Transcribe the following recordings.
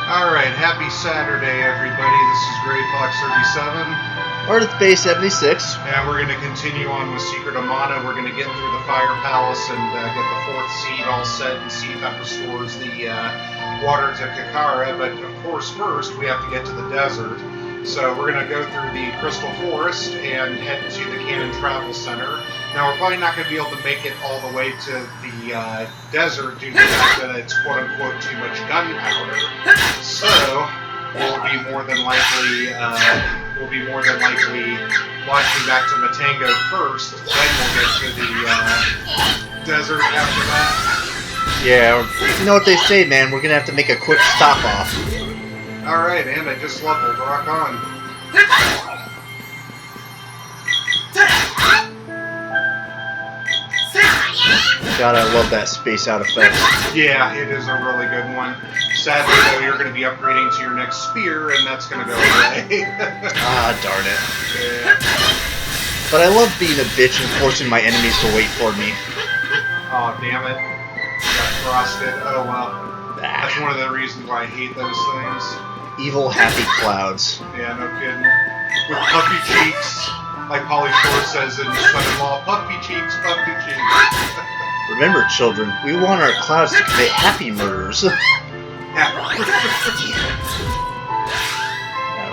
Alright, happy Saturday, everybody. This is Gray Fox 37. Earth Base 76. And we're going to continue on with Secret of Mana. We're going to get through the Fire Palace and get the 4th seed all set and see if that restores the water to Kakkara. But, of course, first we have to get to the desert. So we're going to go through the Crystal Forest and head to the Cannon Travel Center. Now, we're probably not going to be able to make it all the way to the desert due to the fact that it's quote-unquote too much gunpowder. So we'll be more than likely launching back to Matango first. Then we'll get to the desert after that. Yeah, you know what they say, man. We're gonna have to make a quick stop off. All right, and I just leveled. Rock on. God, I love that space out effect. Yeah, it is a really good one. Sadly, though, you're going to be upgrading to your next spear, and that's going to go away. Ah, darn it. Yeah. But I love being a bitch and forcing my enemies to wait for me. Oh, damn it. Got frosted. Oh, well. That's one of the reasons why I hate those things. Evil, happy clouds. Yeah, no kidding. With puffy cheeks. Like Pauly Shore says in Son-in-Law, puffy cheeks, puffy cheeks. Remember, children, we want our clouds to commit happy murders. Yeah. Alright,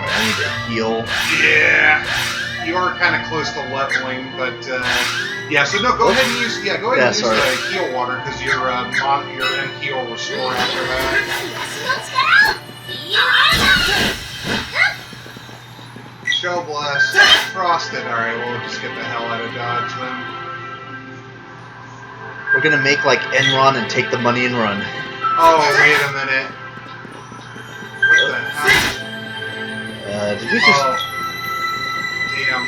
I need to heal. Yeah. You are kind of close to leveling, but yeah. So no, go ahead and use the heal water because your MP will restore after that. Shell blast, frosted. All right, well, we'll just get the hell out of Dodge then. We're gonna make like Enron and take the money and run. Oh, wait a minute. What the hell? Did we just... Damn.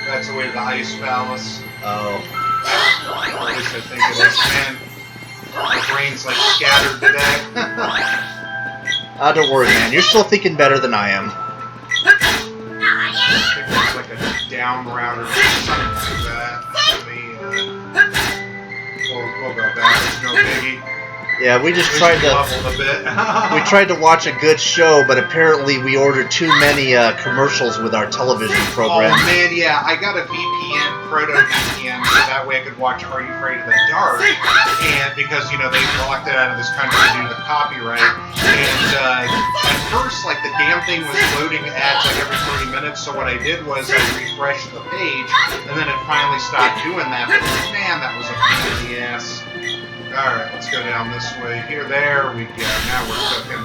That's the way to the Ice Palace. Oh. At least I think it is. Man, my brain's like scattered today. Don't worry, man. You're still thinking better than I am. I think there's like a down router or something like that. We'll go back. It's no biggie. Yeah, we just tried to. A bit. We tried to watch a good show, but apparently we ordered too many commercials with our television program. Oh man, yeah, I got a VPN, proto VPN, so that way I could watch Are You Afraid of the Dark? And because they blocked it out of this country due to copyright. And at first, like the damn thing was loading ads like every 30 minutes. So what I did was I refreshed the page, and then it finally stopped doing that. But man, that was a pain in the ass. Alright, let's go down this way. Here, there we go. Now we're cooking.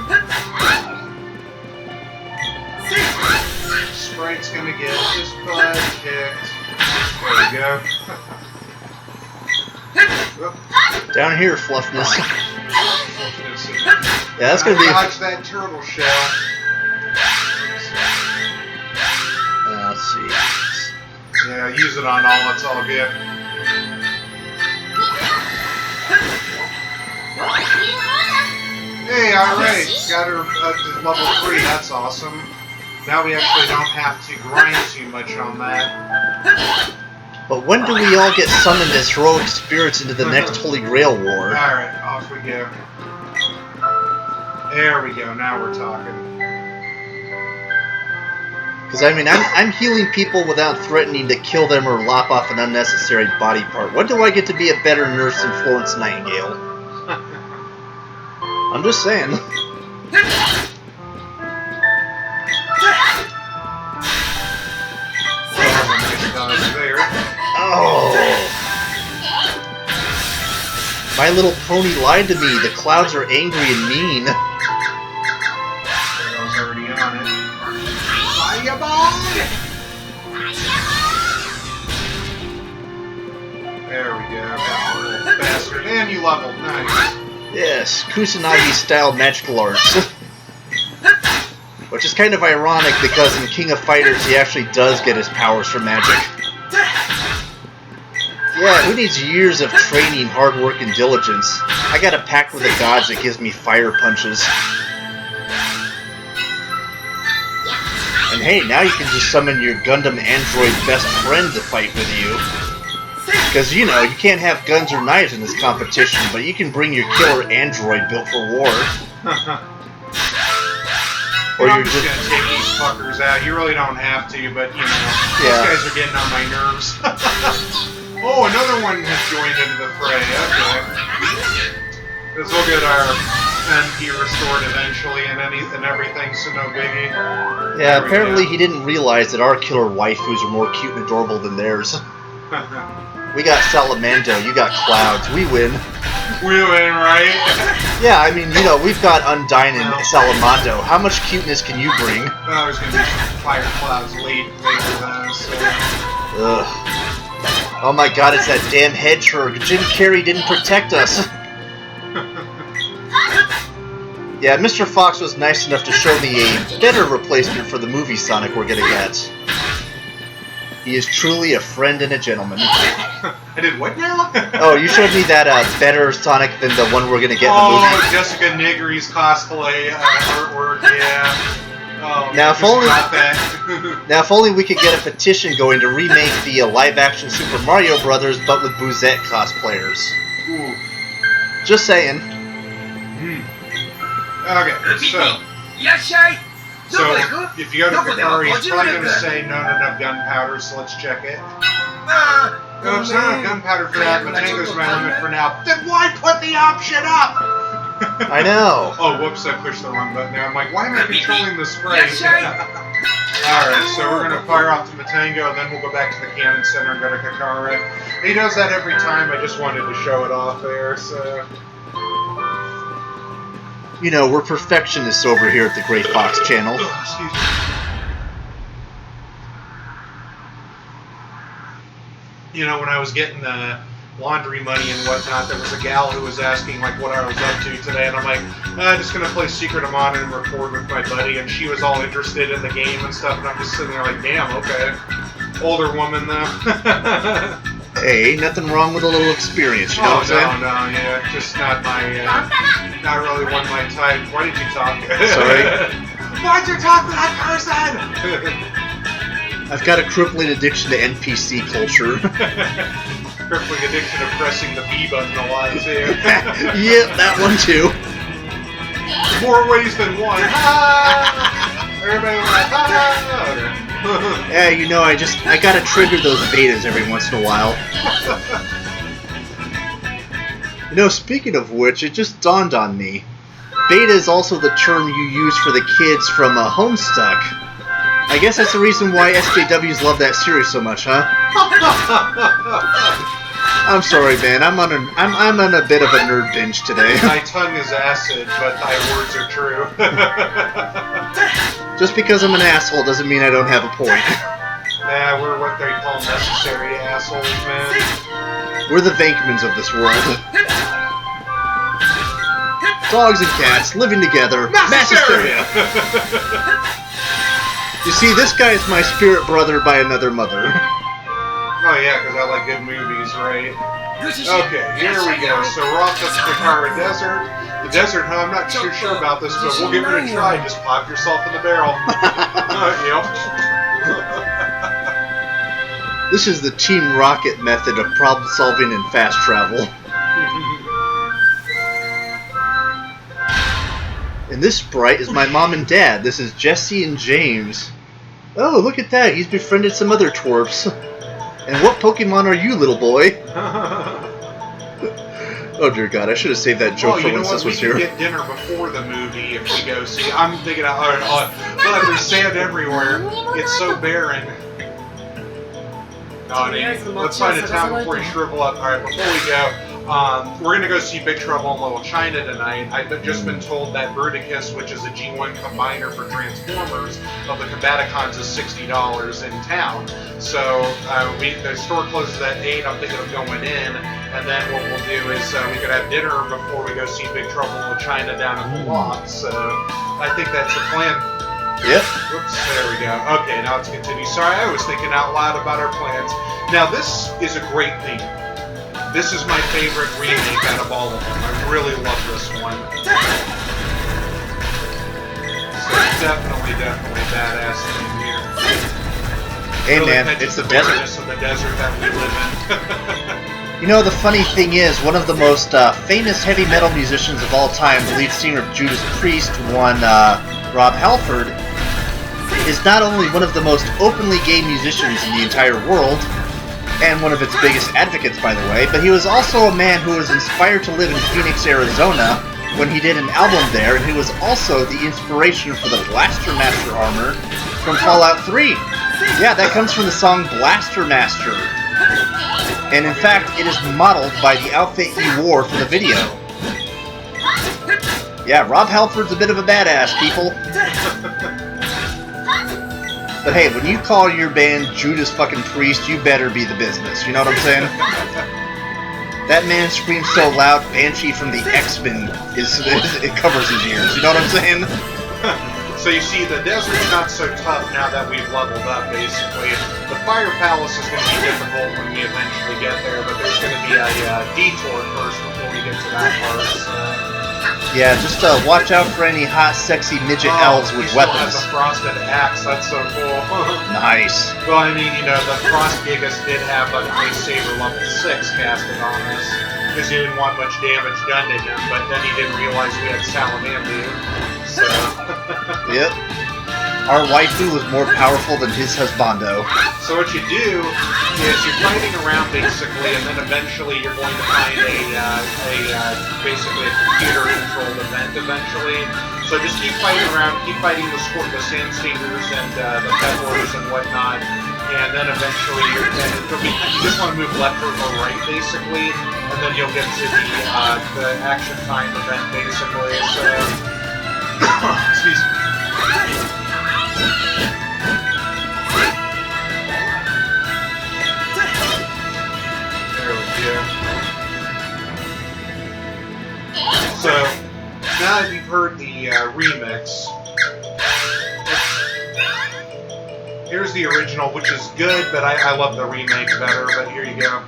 Sprite's gonna get his butt kicked. There we go. Down here, Fluffness. Yeah, that's gonna be. Dodge that turtle shell. Let's see. Yeah, use it on all. It's all good. Hey, alright, got her to level 3, that's awesome. Now we actually don't have to grind too much on that. But when do we all get summoned as heroic spirits into the next Holy Grail War? Alright, off we go. There we go, now we're talking. Because, I mean, I'm healing people without threatening to kill them or lop off an unnecessary body part. When do I get to be a better nurse than Florence Nightingale? I'm just saying. Oh! My Little Pony lied to me. The clouds are angry and mean. I was already on it. Fireball! There we go. Got the little bastard. And you leveled. Nice. Yes, Kusanagi-style magical arts. Which is kind of ironic because in King of Fighters he actually does get his powers from magic. Yeah, who needs years of training, hard work, and diligence? I got a pact with the gods that gives me fire punches. And hey, now you can just summon your Gundam android best friend to fight with you. Because, you can't have guns or knives in this competition, but you can bring your killer android built for war. Or I'm you're just just... gonna take these fuckers out. You really don't have to, but you know, Yeah. these guys are getting on my nerves. Oh, another one has joined into the fray. Okay. Because we'll get our MP restored eventually and everything, so no biggie. Yeah, apparently he didn't realize that our killer waifus are more cute and adorable than theirs. We got Salamando, you got Clouds, we win. We win, right? Yeah, I mean, you know, we've got Undyne and Salamando. How much cuteness can you bring? Well, there's gonna be some fire clouds later then, so... Ugh. Oh my god, it's that damn hedgehog. Jim Carrey didn't protect us. Yeah, Mr. Fox was nice enough to show me a better replacement for the movie Sonic we're gonna get. He is truly a friend and a gentleman. I did what now? Oh, you showed me that better Sonic than the one we're gonna get in the movie. Oh, Jessica Nigri's cosplay artwork, yeah. Oh, Now, if only, that. now, if only we could get a petition going to remake the live-action Super Mario Brothers, but with Bouzette cosplayers. Ooh. Just saying. Okay, so if you go to Kakkara, he's probably going to say not enough gunpowder, so let's check it. No, it's not enough gunpowder for that. Matango's my limit for now. Then why put the option up? I know. Oh, whoops, I pushed the wrong button there. I'm like, why am I controlling the spray? Alright, so we're going to fire off to Matango, and then we'll go back to the Cannon Center and go to Kakkara. He does that every time. I just wanted to show it off there, so... You know, we're perfectionists over here at the Great Fox channel. Excuse me. You know, when I was getting the laundry money and whatnot, there was a gal who was asking, like, what I was up to today, and I'm like, I'm just going to play Secret of Mana and record with my buddy, and she was all interested in the game and stuff, and I'm just sitting there like, damn, okay. Older woman, though. Hey, nothing wrong with a little experience, you know what I'm saying? No, yeah, just not my, not really one of my type. Why did you talk? Sorry? Why'd you talk to that person? I've got a crippling addiction to NPC culture. Crippling addiction of pressing the B button a lot, too. Yep, that one too. More ways than one. Everybody went like, okay. Yeah, you know, I gotta trigger those betas every once in a while. You know, speaking of which, it just dawned on me. Beta is also the term you use for the kids from Homestuck. I guess that's the reason why SJWs love that series so much, huh? I'm sorry, man. I'm on a bit of a nerd binge today. My tongue is acid, but thy words are true. Just because I'm an asshole doesn't mean I don't have a point. Nah, we're what they call necessary assholes, man. We're the Venkmans of this world. Dogs and cats living together. Mass hysteria. You see, this guy is my spirit brother by another mother. Oh yeah, because I like good movies, right? Okay, here we go. So we're off to the Kakkara Desert. The desert, huh? I'm not too sure about this, but we'll give it a try. Just pop yourself in the barrel. Yep. This is the Team Rocket method of problem solving and fast travel. And this sprite is my mom and dad. This is Jesse and James. Oh, look at that. He's befriended some other twerps. And what Pokemon are you, little boy? Oh dear God, I should have saved that joke for when this was here. We can get dinner before the movie if we go see. I'm thinking, but there's sand everywhere. It's so barren. Let's find a town before you shrivel up. All right, before we go, we're gonna go see Big Trouble in Little China tonight. I've just been told that Bruticus, which is a G1 combiner for Transformers of the Combaticons, is $60 in town. So the store closes at 8. I'm thinking of going in, and then what we'll do is we could have dinner before we go see Big Trouble in Little China down at the lot. So I think that's the plan. Yep. Whoops, there we go. Okay, now let's continue. Sorry, I was thinking out loud about our plans. Now this is a great theme. This is my favorite remake out of all of them. I really love this one. So definitely badass theme here. Hey really man, it's the desert. Of the desert that we live in. You know, the funny thing is, one of the most famous heavy metal musicians of all time, the lead singer of Judas Priest, Rob Halford, is not only one of the most openly gay musicians in the entire world, and one of its biggest advocates, by the way, but he was also a man who was inspired to live in Phoenix, Arizona, when he did an album there, and he was also the inspiration for the Blaster Master armor from Fallout 3. Yeah, that comes from the song Blaster Master. And in fact, it is modeled by the outfit he wore for the video. Yeah, Rob Halford's a bit of a badass, people. But hey, when you call your band Judas fucking Priest, you better be the business. You know what I'm saying? That man screams so loud, Banshee from the X-Men it covers his ears. You know what I'm saying? So you see, the desert's not so tough now that we've leveled up, basically. The Fire Palace is going to be difficult when we eventually get there, but there's going to be a detour first before we get to that part. So. Yeah, just watch out for any hot, sexy midget elves with weapons. He still has a frosted axe. That's so cool. Nice. Well, I mean, you know, the Frost Gigas did have a Ice Saber level 6 casted on us, because he didn't want much damage done to him, but then he didn't realize we had Salamander. So. Yep. Our waifu was more powerful than his husbando. So what you do is you're fighting around basically, and then eventually you're going to find basically a computer-controlled event eventually. So just keep fighting around, keep fighting the sand stingers and the peddlers and whatnot, and then eventually you just want to move left or right basically, and then you'll get to the action time event basically. So. Excuse me. There we go. So, now that you've heard the remix, here's the original, which is good, but I love the remake better, but here you go.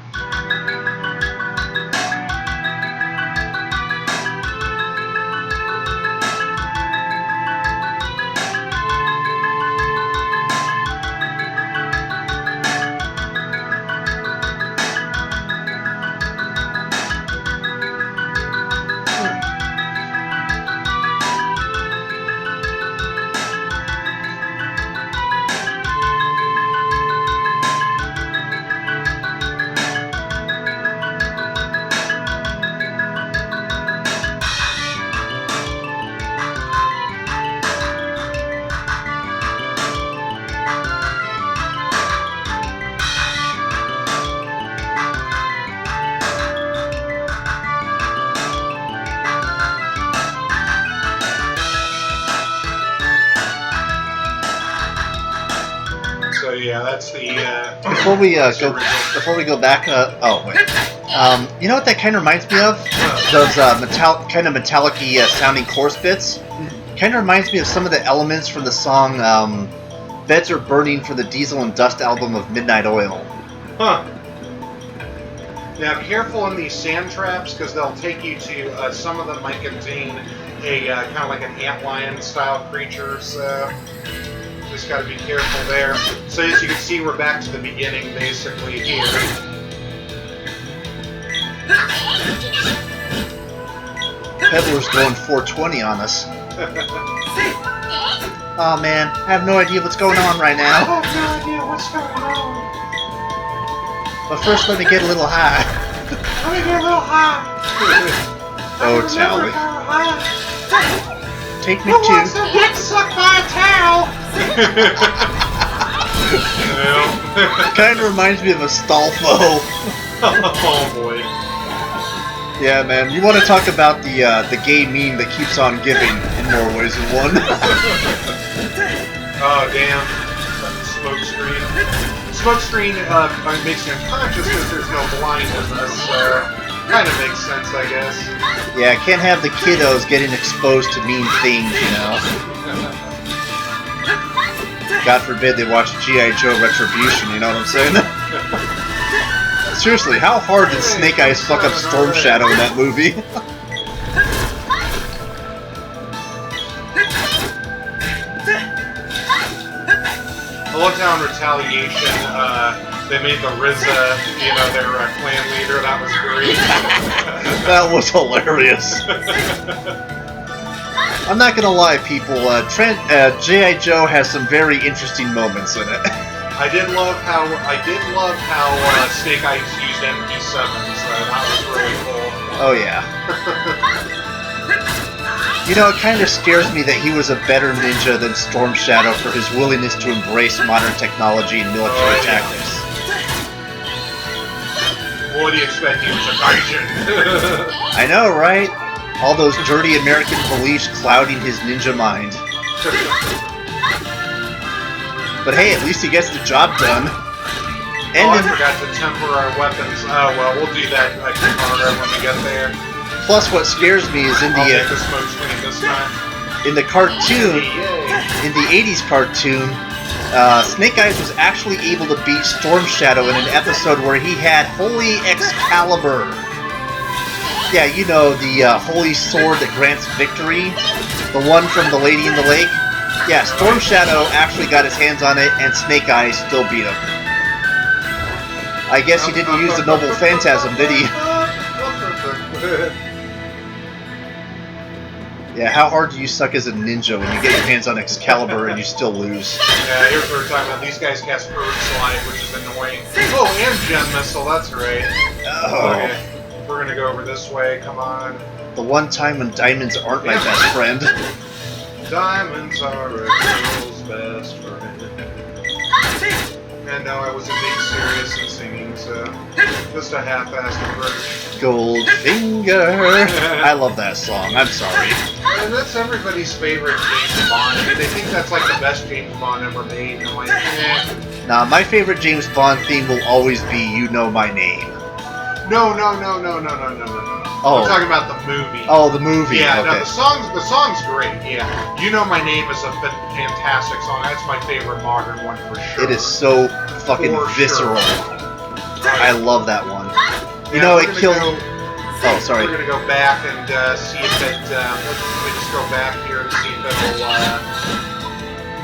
So yeah, that's the. Before we go back, oh wait, you know what that kind of reminds me of? Those kind of metallic-y sounding chorus bits. Kind of reminds me of some of the elements from the song "Beds Are Burning" for the Diesel and Dust album of Midnight Oil. Huh. Now, careful in these sand traps because they'll take you to. Some of them might contain a kind of like an antlion style creature. So. Just got to be careful there. So as you can see, we're back to the beginning, basically, here. Peddler's going 420 on us. Oh man, I have no idea what's going on right now. I have no idea what's going on. But first, let me get a little high. Let me get a little high. Oh, Tally. Take me Who to... wants to get sucked by a towel? Kind of reminds me of a Stolfo. Oh boy. Yeah, man. You want to talk about the gay meme that keeps on giving in more ways than one. Oh damn. Smoke screen. Smoke screen makes you unconscious because there's no blind in this. Kind of makes sense, I guess. Yeah, can't have the kiddos getting exposed to mean things, you know. God forbid they watch G.I. Joe Retribution, you know what I'm saying? Seriously, how hard did Snake Eyes fuck up Storm Shadow in that movie? I love how in Retaliation, They made the RZA, their clan leader. That was great. That was hilarious. I'm not gonna lie, people. G.I. Joe has some very interesting moments in it. I did love how Snake Eyes used MP7s. That was really cool. Oh yeah. It kind of scares me that he was a better ninja than Storm Shadow for his willingness to embrace modern technology and military tactics. What do you expect? He was a Gaijin. I know, right? All those dirty American beliefs clouding his ninja mind. But hey, at least he gets the job done. And I forgot to temper our weapons. Oh well, we'll do that tomorrow when we get there. Plus, what scares me is I'll take the smoke screen this time. in the cartoon, in the 80s cartoon, Snake Eyes was actually able to beat Storm Shadow in an episode where he had Holy Excalibur. Yeah, the holy sword that grants victory. The one from the Lady in the Lake. Yeah, Storm Shadow actually got his hands on it, and Snake Eyes still beat him. I guess he didn't use the Noble Phantasm, did he? Yeah, how hard do you suck as a ninja when you get your hands on Excalibur and you still lose? Yeah, here's what we're talking about. These guys cast Earth Slide, which is annoying. Oh, and Gem Missile, that's right. Oh. Okay, we're gonna go over this way, come on. The one time when diamonds aren't my best friend. Diamonds are a girl's best friend. And no, I wasn't being serious and singing, so just a half-assed approach. Goldfinger. I love that song. I'm sorry. And that's everybody's favorite James Bond. I mean, they think that's like the best James Bond ever made. And I'm like, eh. Nah, my favorite James Bond theme will always be "You Know My Name." No. Oh. I'm talking about the movie. Oh, the movie. Yeah, okay. no, the song's great. Yeah, You Know My Name is a fantastic song. That's my favorite modern one for sure. It is so fucking For visceral. Sure. I love that one. It killed. Oh, sorry. We're gonna go back and see if it. Let me just go back here and see if it'll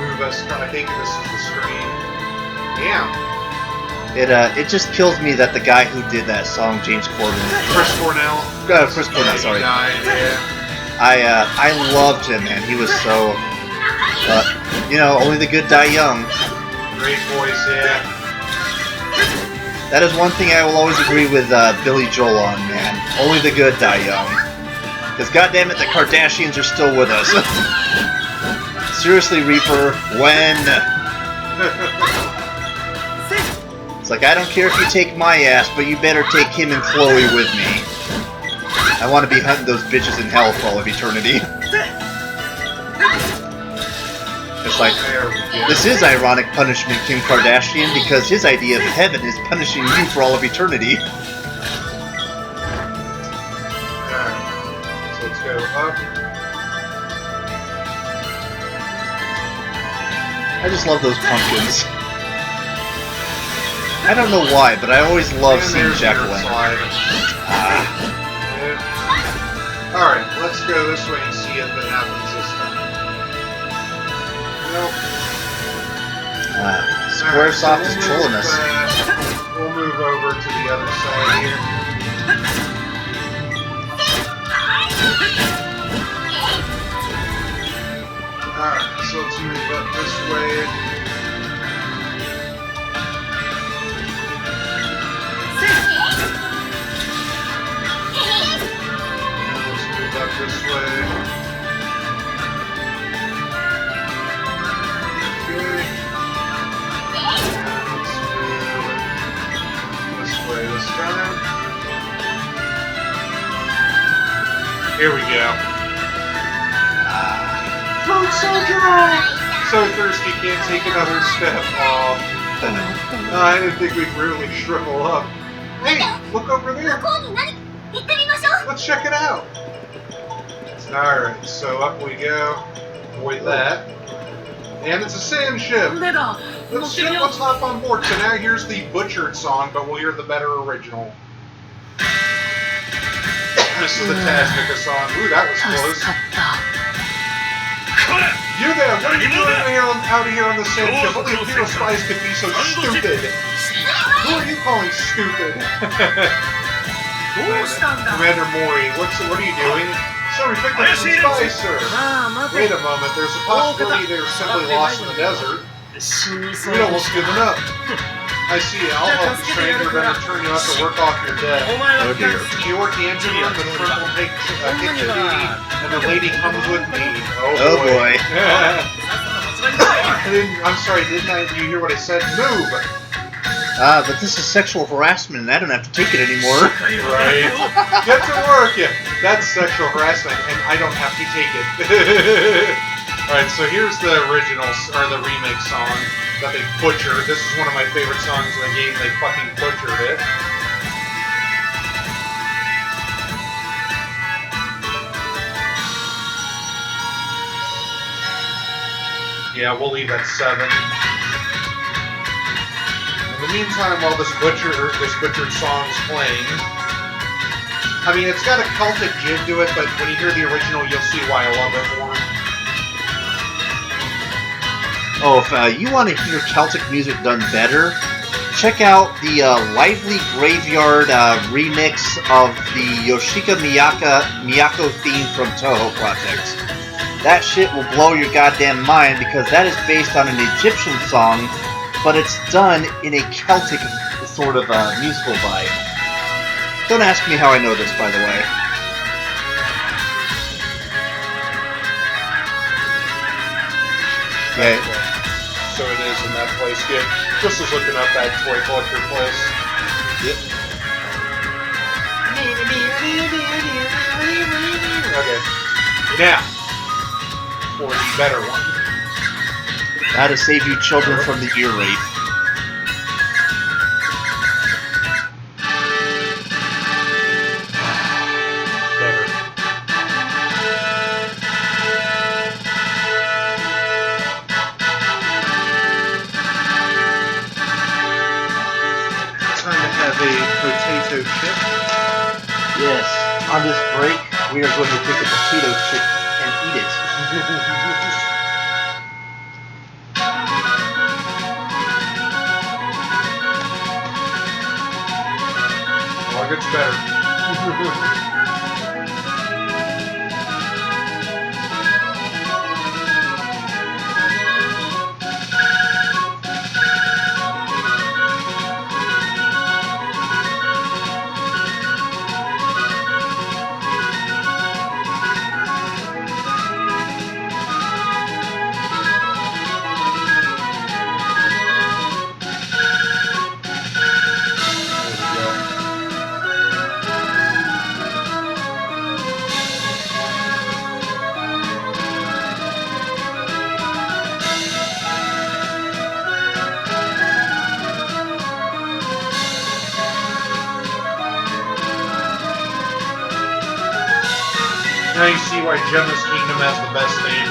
move us. I think this is the screen. Yeah. It just kills me that the guy who did that song, James Corden. Chris Cornell. Chris Cornell, sorry. He died, yeah. I loved him, man. He was so. Only the good die young. Great voice, yeah. That is one thing I will always agree with Billy Joel on, man. Only the good die young. Because goddammit, the Kardashians are still with us. Seriously, Reaper, when? It's like, I don't care if you take my ass, but you better take him and Chloe with me. I want to be hunting those bitches in hell for all of eternity. It's like, this is ironic punishment, Kim Kardashian, because his idea of heaven is punishing you for all of eternity. Alright, so let's go up. I just love those pumpkins. I don't know why, but I always love seeing Jack-o'-lantern. Alright, let's go this way and see if it happens this time. Nope. Squaresoft is trolling us. We'll move over to the other side here. Alright, so let's move up this way. Let's move up this way. Okay. Let's move this way this time. Here we go. Fruit so dry! So thirsty, can't take another step. Aw. I didn't think we'd really shrivel up. Hey, look over there. Let's check it out. Alright, so up we go. Avoid that. And it's a sand ship. Let's hop on board. So now here's the butchered song, but we'll hear the better original. This is the Tasnica song. Ooh, that was close. You there, what are you doing out here on the sand ship? Only Imperial spies could be so stupid. Who are you calling stupid? どうしたんだ Commander Mori, what are you doing? Sir, we picked up some spies, sir. ああ、待 Wait て a moment, there's a possibility they were simply lost in the desert. 死にそう We で almost し given た up. I see, I'll help you, stranger, then return you out to work off your debt. お前は Oh dear. You work the engine room, the front will take kitchen duty, and the lady comes with me. Oh boy. I'm sorry, didn't you hear what I said? Move! Ah, but this is sexual harassment, and I don't have to take it anymore. Right. Get to work! Yeah, that's sexual harassment, and I don't have to take it. Alright, so here's the original, or the remake song that they butchered. This is one of my favorite songs in the game. They fucking butchered it. Yeah, we'll leave at 7. In the meantime, while this butchered song's playing, I mean, it's got a Celtic jig to it, but when you hear the original, you'll see why I love it more. Oh, if you want to hear Celtic music done better, check out the Lively Graveyard remix of the Yoshika Miyako theme from Toho Project. That shit will blow your goddamn mind because that is based on an Egyptian song, but it's done in a Celtic sort of musical vibe. Don't ask me how I know this, by the way. Okay. So it is in that place. Yeah, Chris is looking up that toy collector place. Yep. Okay. Now, for the better one. How to save you children from the ear rape. Better. Time to have a potato chip. Yes, on this break, we are going to take a potato chip and eat it. Well, it gets better. There we go. Now you see why Gemma's Kingdom has the best name.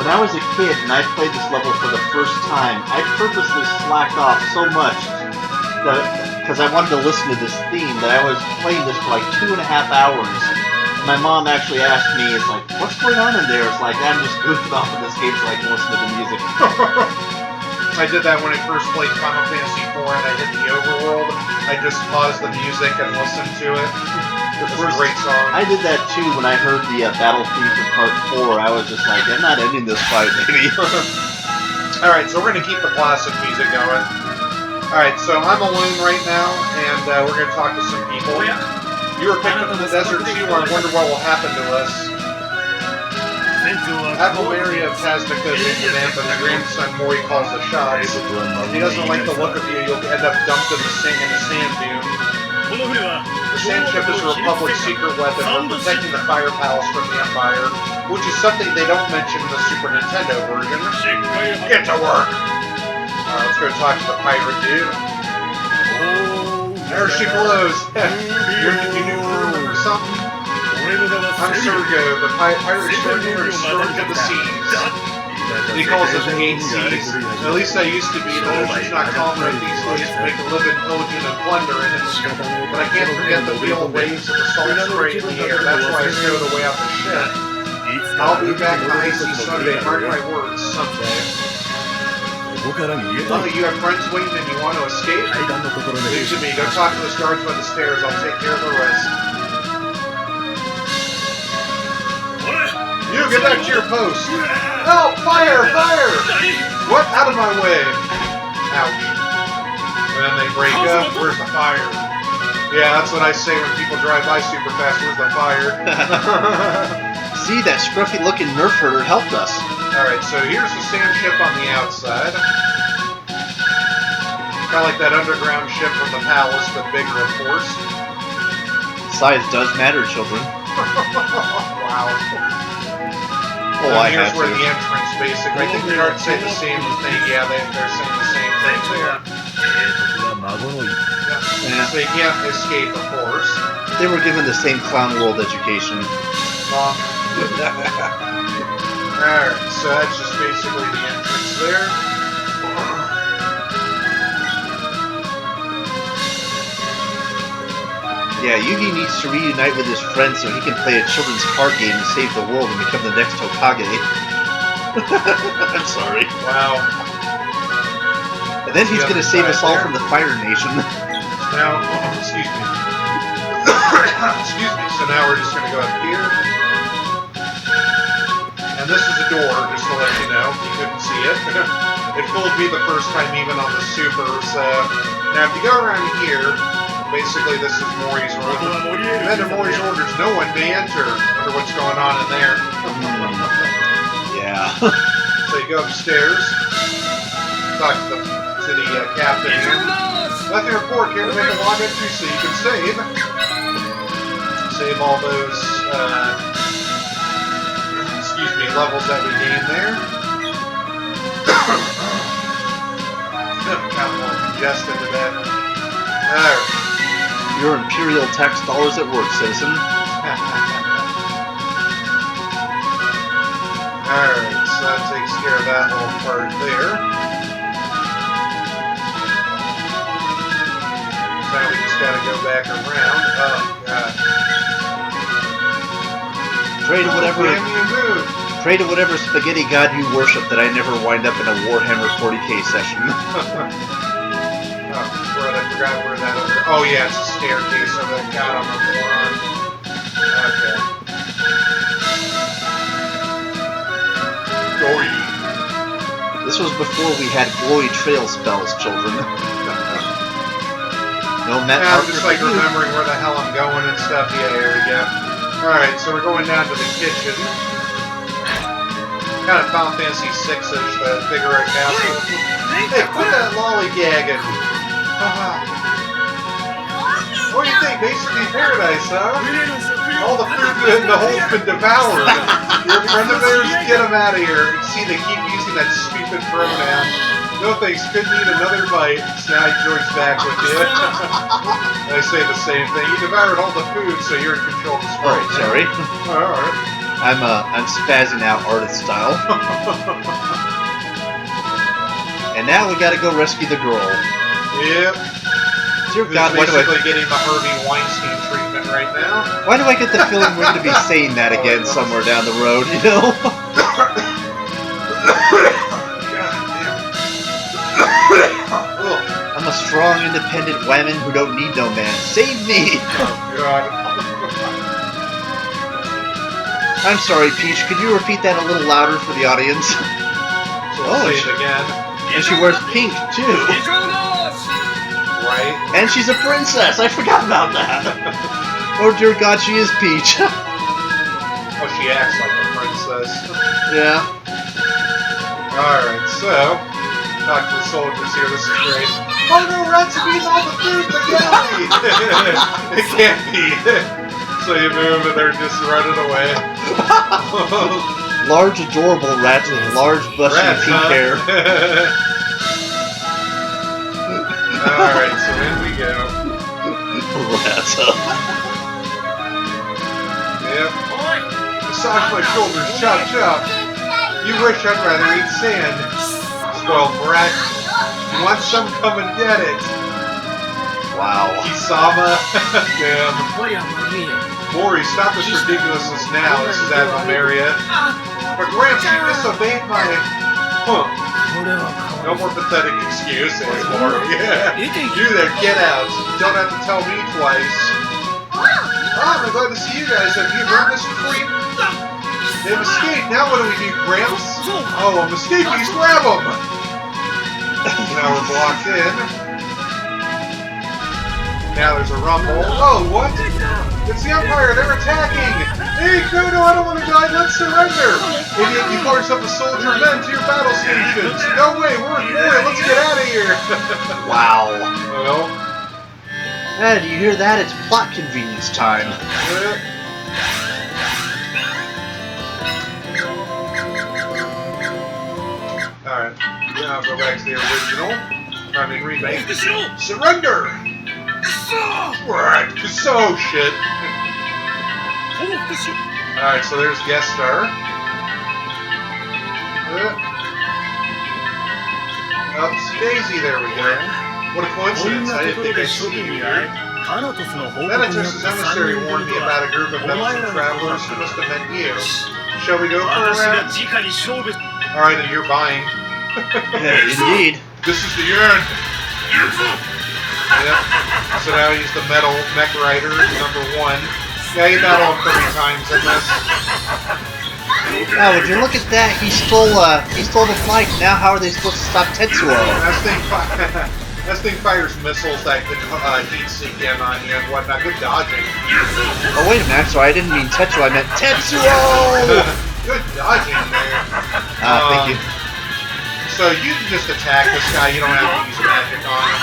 When I was a kid and I played this level for the first time, I purposely slacked off so much because I wanted to listen to this theme that I was playing this for like 2.5 hours. And my mom actually asked me, "It's like, what's going on in there?" It's like, I'm just goofing off in this game so I can listen to the music. I did that when I first played Final Fantasy IV and I hit the overworld. I just paused the music and listened to it. It's a great song. I did that too when I heard the battle theme from Part 4. I was just like, I'm not ending this fight, baby. Alright, so we're going to keep the classic music going. Alright, so I'm alone right now, and we're going to talk to some people. You were picked up in the desert too, I wonder what will happen to us. Admiral Mary of Tasnica is in command, but the grandson Mori calls the shots. If he doesn't like the look of you, you'll end up dumped in the sand dune. The Sandship is a Republic secret weapon for protecting the Fire Palace from the Empire, which is something they don't mention in the Super Nintendo version. Get to work! Let's go talk to the pirate dude. There she blows. You knew or something? I'm Sergo, the pirate extraordinaire stormed to the seas. He calls us eight seas. At least I used to be. The ocean's not calm enough these days to make a living, pillaging, and plundering. But I can't forget the real waves of the salt spray in the air. That's why I stowed away off the ship. I'll be back in the icy Sunday. Mark my words, someday. こから逃げた Oh, い you have friends waiting and you want to escape? 階段のところで Leave to me. Go talk to the guards by the stairs. I'll take care of the rest. You get back to your post. No! Fire! Fire! What? Out of my way! Ouch. And then they break up. Where's the fire? Yeah, that's what I say when people drive by super fast. Where's the fire? See, that scruffy-looking nerf herder helped us. Alright, so here's the sand ship on the outside. Kind of like that underground ship from the palace, but bigger, of course. Size does matter, children. Wow. Oh, I here's had where to. the entrance, basically. I think the guards say the same thing. Yeah, they're saying the same thing there. が孫の Yeah. So you can't escape, of course. They were given the same clown world education. Alright, so that's just basically the entrance there. Yeah, Yugi needs to reunite with his friends so he can play a children's card game to save the world and become the next Hokage. I'm sorry. Wow. And then he's gonna save us all from the Fire Nation. Now, excuse me. Excuse me. So now we're just gonna go up here. And this is a door, just to let you know. You couldn't see it. It fooled me the first time, even on the Super. So now if you go around here, basically this is Mori's room. And under Mori's orders, no one may enter. Wonder what's going on in there. Yeah. So you go upstairs, talk to the captain here. Nothing to report. Here to make a log entry so you can save all those excuse me, levels that we gained there. Got a little congested to that. Alright. Your Imperial tax dollars at work, citizen. Alright, so that takes care of that little part there. Now we just gotta go back around. Oh, God. Pray to whatever Damn you move. pray to whatever spaghetti god you worship that I never wind up in a Warhammer 40k session. Oh, I forgot where that other... Oh, yeah, it's a staircase over that god on the moron. Okay. Glory. This was before we had glory trail spells, children. No Matt Yeah, I'm Parker just like for you. remembering where the hell I'm going and stuff. Yeah, there we go. Alright, so we're going down to the kitchen. Kind of Final Fantasy 6-ish, the Figure-Eight Castle. Hey, quit that lollygagging! What do you think? Basically paradise, huh? All the food in the hole's been devoured. Your friend of theirs, get him out of here. You see, they keep using that stupid pronoun. No thanks, couldn't eat another bite. So now he joins back with you. I say the same thing. You devoured all the food, so you're in control of the Oh, sprite. sorry. Alright. I'm spazzing out artist style. And now we gotta go rescue the girl. Yep. Dear Who's God, why do basically getting the Harvey Weinstein treatment right now. I get the feeling we're gonna be saying that again somewhere down the road, you know? I'm a strong, independent woman who don't need no man. Save me! Oh, God. I'm sorry, Peach. Could you repeat that a little louder for the audience? So we'll say it again. And she wears pink, too. Right? And she's a princess! I forgot about that! Oh dear God, she is Peach. Oh, she acts like a princess. Yeah. Alright, so... Talk to the soldiers here, this is great. Oh no, rats are eating all the food in the galley! It can't be. So you move and they're just running away. Large, adorable rats with large, bushy Rats, pink huh? hair. Alright, so in we go. Rats, Yep. Massage my shoulders, chop chop. You wish I'd rather eat sand. Spoiled brat. You want some? Come and get it. Wow. Kisama. Damn. Mori, stop this ridiculousness now. This is Admiral Marriott. But Gramps, you disobeyed my... Huh. No more pathetic excuses, Maury. You there, get out. You don't have to tell me twice. Oh, I'm glad to see you guys. Have you heard this creep? They've escaped. Now what do we do, Gramps? Oh, I'm escapees. Grab them. Now we're blocked in. Now there's a rumble. Oh, what? It's the Empire. They're attacking. Hey, Kuno, I don't want to die. Let's surrender. Idiot, you forced up a soldier men to your battle stations. No way. We're in war. Let's get out of here. Wow. Well. Hey, do you hear that? It's plot convenience time. Alright, now I'll go back to the original. I mean, remake. Surrender! Right, so shit. Alright, so there's Geshtar. Upsy daisy, there we go. What a coincidence, I didn't think I'd see you here. Venatus's emissary warned me about a group of Venatus travelers who must have met you. Shall we go for a round? Alright, and you're buying. Yeah, indeed. This is the end! Yep. So now he's the metal mech rider, #1. Yeah, he battled him 30 times in this. Now, would you look at that? He stole the flight. Now, how are they supposed to stop Tetsuo? That thing fires missiles that can heat sink in on you and whatnot. Good dodging. Oh, wait a minute. Sorry, I didn't mean Tetsuo. I meant Tetsuo! Good dodging there. Thank you. So you can just attack this guy. You don't have to use magic on him.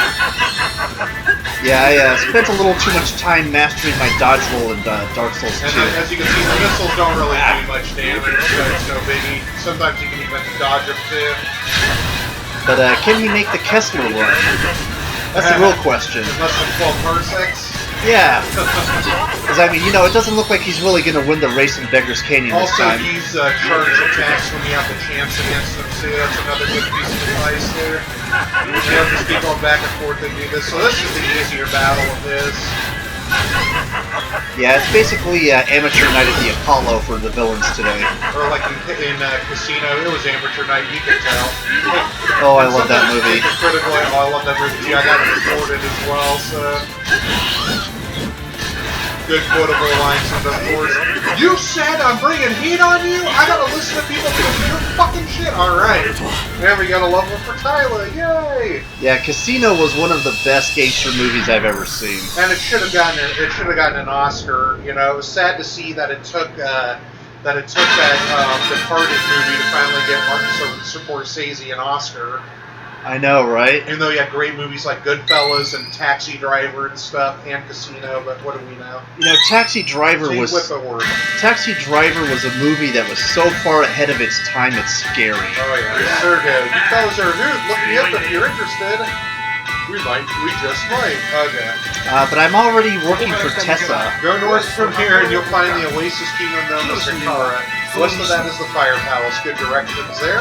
Yeah, I spent a little too much time mastering my dodge roll in Dark Souls 2. And as you can see, the missiles don't really do much damage, so it's no biggie. Sometimes you can even dodge them too. But can he make the Kessler run? That's the real question. In less than 12 parsecs? Yeah. Because, I mean, you know, it doesn't look like he's really going to win the race in Beggar's Canyon this also, time. Also, use charge attacks when you have the chance against them, too. That's another good piece of advice there. You have to just keep going back and forth and do this. So this is the easier battle of his. Yeah, it's basically Amateur Night at the Apollo for the villains today. Or like in Casino, it was Amateur Night, you can tell. Oh, I love that movie. Critically, I love that movie too. I got it recorded as well, so... Good quotable lines, and of course, you said I'm bringing heat on you? I gotta listen to people doing your fucking shit. Alright. Now we got a level for Tyler. Yay! Yeah, Casino was one of the best gangster movies I've ever seen. And it should have gotten an Oscar. You know, it was sad to see that it took that Departed movie to finally get Martin Scorsese an Oscar. I know, right? Even though you had great movies like Goodfellas and Taxi Driver and stuff, and Casino, but what do we know? You know, Taxi Driver was a movie that was so far ahead of its time, it's scary. Oh yeah, Sergo, you fellas are new. Look me up if you're interested. We just might. Okay. But I'm already working for Tessa. Go north from here and you'll find the Oasis Kingdom known as Kakkara. West of that is the Fire Palace. Good directions there.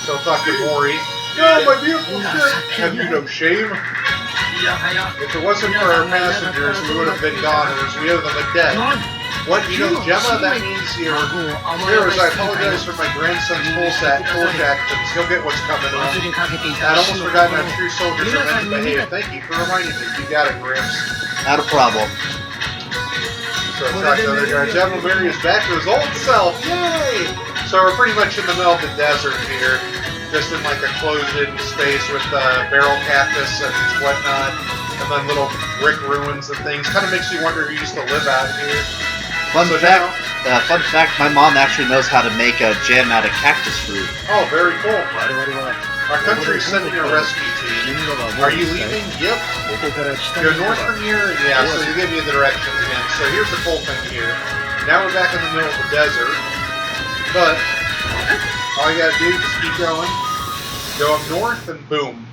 So talk to Mori. No, my beautiful ship! Have you no shame? If it wasn't for our passengers, we would have been goners. We owe them a debt. What, you know Gemma? That means you're... Heroes, I apologize for my grandson's foolish actions. He'll get what's coming on. I'd almost forgotten how true soldiers are meant to behave. Thank you for reminding me. You got it, Gramps. Not a problem. So talk to other guards. Admiral Mary is back to his old self. Yay! So we're pretty much in the middle of the desert here. Just in like a closed-in space with barrel cactus and whatnot, and then little brick ruins and things. Kind of makes you wonder who used to live out here. Fun fact, my mom actually knows how to make a jam out of cactus fruit. Oh, very cool. Our country is sending a rescue team. Are you leaving? Yep. Go north from here? Yeah, so you give me the directions again. So here's the cool thing here. Now we're back in the middle of the desert, but all you gotta do is just keep going. Go up north and boom.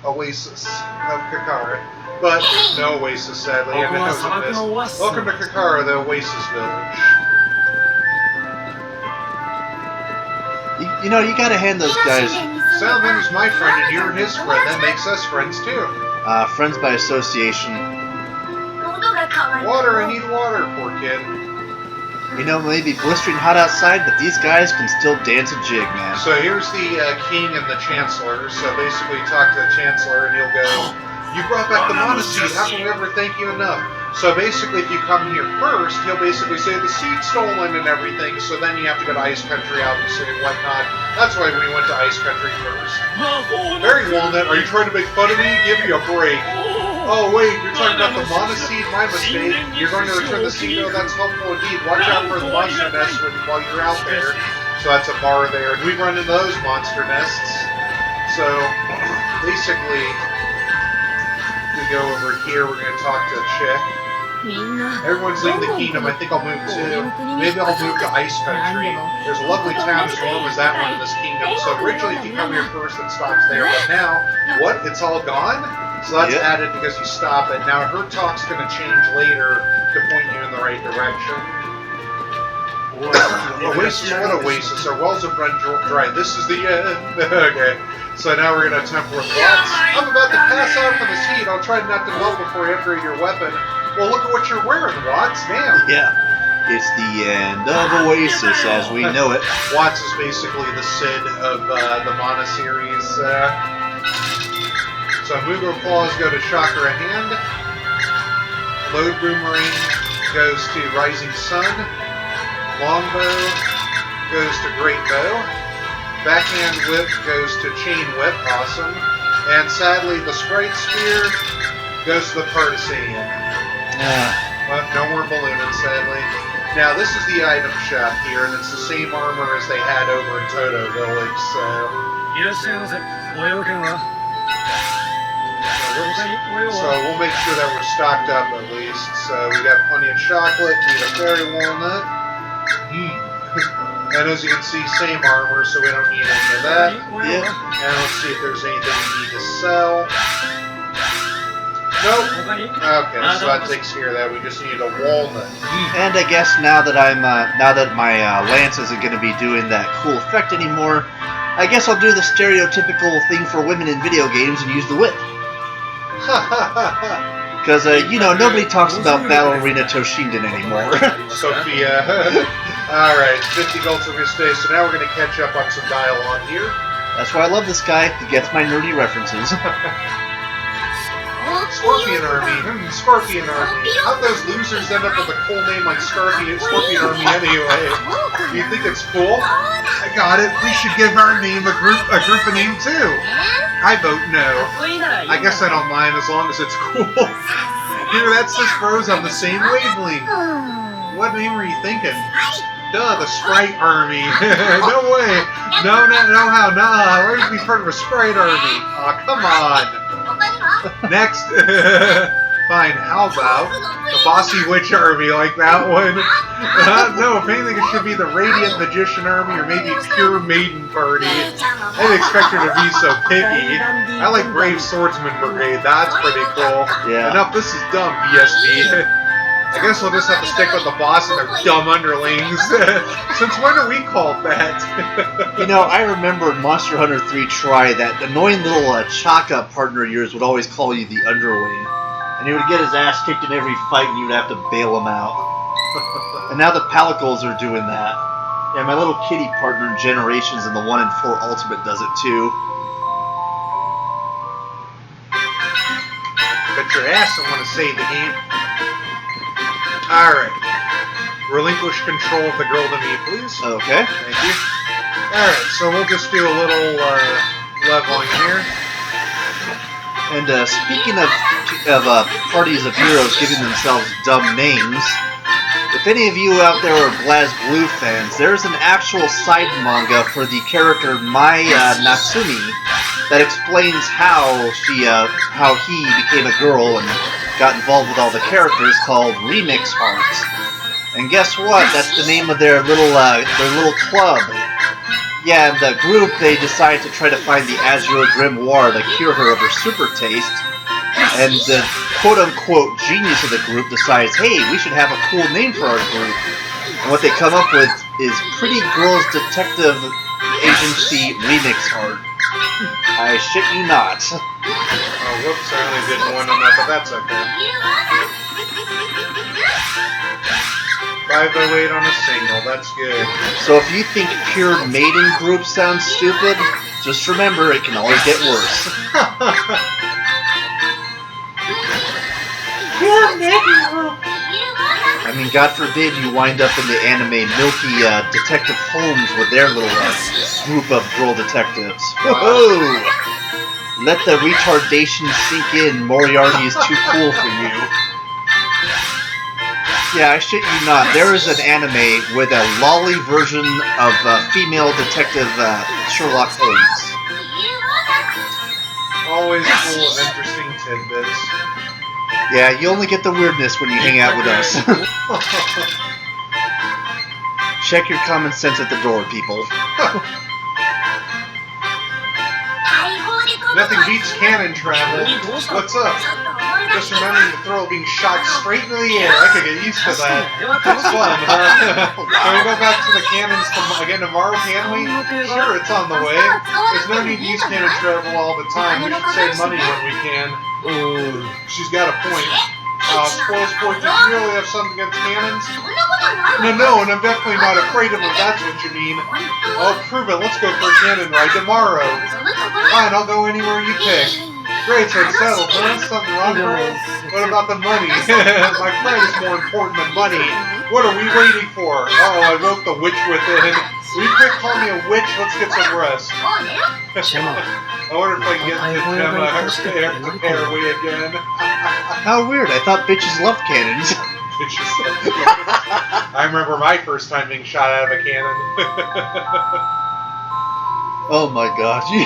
Oasis of Kakkara. But no Oasis, sadly. And it doesn't miss. Welcome to Kakkara, the Oasis village. You know, you gotta hand those guys... Salman is my friend and you're his friend. That makes us friends too. Friends by association. Water, I need water, poor kid. You know, maybe blistering hot outside, but these guys can still dance a jig, man. So here's the king and the chancellor. So basically, talk to the chancellor, and he'll go, "You brought back the mana seed. How can we ever thank you enough?" So basically, if you come here first, he'll basically say the seed's stolen and everything. So then you have to go to Ice Country, obviously, and whatnot. That's why we went to Ice Country first. Very Walnut, are you trying to make fun of me? Give me a break. Oh wait, you're talking about the mana seed? My mistake. You're going to return the seed? Oh, that's helpful indeed. Watch out for the monster nests while you're out there. So that's a bar there. And we run into those monster nests. So basically, we go over here. We're going to talk to a chick. Everyone's leaving the kingdom. I think I'll move too. Maybe I'll move to Ice Country. There's a lovely town as warm as that one in this kingdom. So originally, if you come here first, it stops there. But now, what? It's all gone? So that's added because you stop it. Now her talk's going to change later to point you in the right direction. Oasis, what Oasis? Our wells have run dry. This is the end. Okay. So now we're going to attempt with Watts. I'm about to pass out from this heat. I'll try not to melt before you upgrade your weapon. Well, look at what you're wearing, Watts. Damn. Yeah. It's the end of Oasis as we know it. Watts is basically the Sid of the Mana series. So Moogle Claws go to Chakra Hand. Load Boomerang goes to Rising Sun. Longbow goes to Great Bow. Backhand Whip goes to Chain Whip. Awesome. And sadly, the Sprite Spear goes to the Partisan. Well, no more ballooning, sadly. Now, this is the item shop here, and it's the same armor as they had over in Toto Village, so we'll make sure that we're stocked up at least. So we got plenty of chocolate, need a fairy walnut. And as you can see, same armor, so we don't need any of that. Yeah. And let's see if there's anything we need to sell. Nope. Okay, so that takes care of that. We just need a walnut. And I guess now that my lance isn't going to be doing that cool effect anymore, I guess I'll do the stereotypical thing for women in video games and use the whip. Because, you know, nobody talks about Ballerina Toshinden anymore. Sophia. Alright, 50 gold for this day, so now we're going to catch up on some dialogue here. That's why I love this guy. He gets my nerdy references. Scorpion Army. Scorpion Army. How'd those losers end up with a cool name like Scorpion Army anyway? Do you think it's cool? I got it. We should give our name a group a name too. I vote no. I guess I don't mind as long as it's cool. Here, that's just bros on the same wavelength. What name were you thinking? Duh, the Sprite Army. No way. No how, nah. We're gonna be part of a Sprite Army. Aw, come on. Next. Fine, how about the Bossy Witch Army, like that one? No, if anything, it should be the Radiant Magician Army or maybe Pure Maiden Party. I didn't expect her to be so picky. I like Brave Swordsman Brigade, that's pretty cool. Yeah. Enough, this is dumb, BSB. I guess we'll just have to stick with the boss and their dumb underlings. Since when are we called that? You know, I remember in Monster Hunter 3 Try that annoying little Chaka partner of yours would always call you the underling. And he would get his ass kicked in every fight and you would have to bail him out. And now the Palicles are doing that. Yeah, my little kitty partner in Generations and the 1 in 4 Ultimate does it too. Bet your ass I want to save the game. Alright. Relinquish control of the girl to me, please. Okay. Thank you. Alright, so we'll just do a little leveling here. And speaking of parties of heroes giving themselves dumb names, if any of you out there are BlazBlue fans, there's an actual side manga for the character Mai Natsumi that explains how he became a girl and got involved with all the characters, called Remix Hearts. And guess what? That's the name of their little club. Yeah, and the group, they decide to try to find the Azure Grimoire to cure her of her super taste. And the quote-unquote genius of the group decides, hey, we should have a cool name for our group. And what they come up with is Pretty Girls Detective Agency Remix Heart. I shit you not. Oh, whoops, I only did one on that, but that's okay. 508 on a single. That's good. So if you think pure maiden group sounds stupid, just remember it can always get worse. Pure maiden group. I mean, God forbid you wind up in the anime milky Detective Holmes with their little group of girl detectives. Woohoo! Let the retardation sink in. Moriarty is too cool for you. Yeah, I shit you not. There is an anime with a lolly version of female detective Sherlock Holmes. Always full of interesting tidbits. Yeah, you only get the weirdness when you hang out with us. Check your common sense at the door, people. Nothing beats cannon travel. What's up? Just remembering the throw being shot straight into the air. I could get used to that. That's fun, huh? Can we go back to the cannons again tomorrow, can we? Sure, it's on the way. There's no need to use cannon travel all the time. We should save money when we can. She's got a point. Spoils point, did you really have something against cannons? No, and I'm definitely not afraid of them, if that's what you mean. I'll prove it. Let's go for a cannon ride tomorrow. Fine, I'll go anywhere you pick. Great, so it's settled, huh? Something wrong, bro? What about the money? My friend is more important than money. What are we waiting for? Oh, I woke the witch within. Will you quit calling me a witch? Let's get some rest. I wonder if I can get to Gemma to pair away again. How weird. I thought bitches loved cannons. Bitches love cannons. I remember my first time being shot out of a cannon. Oh my gosh. You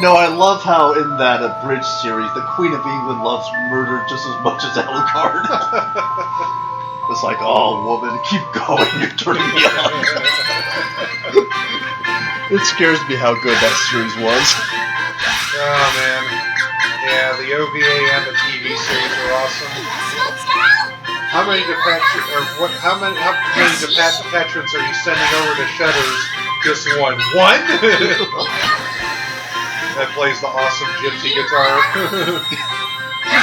know, I love how in that Bridge series, the Queen of England loves murder just as much as Alucard. It's like, oh, woman, keep going, you're turning me on. It scares me how good that series was. Oh, man. Yeah, the OVA and the TV series were awesome. How many patrons are you sending over to Shutters? Just one. One? That plays the awesome gypsy guitar.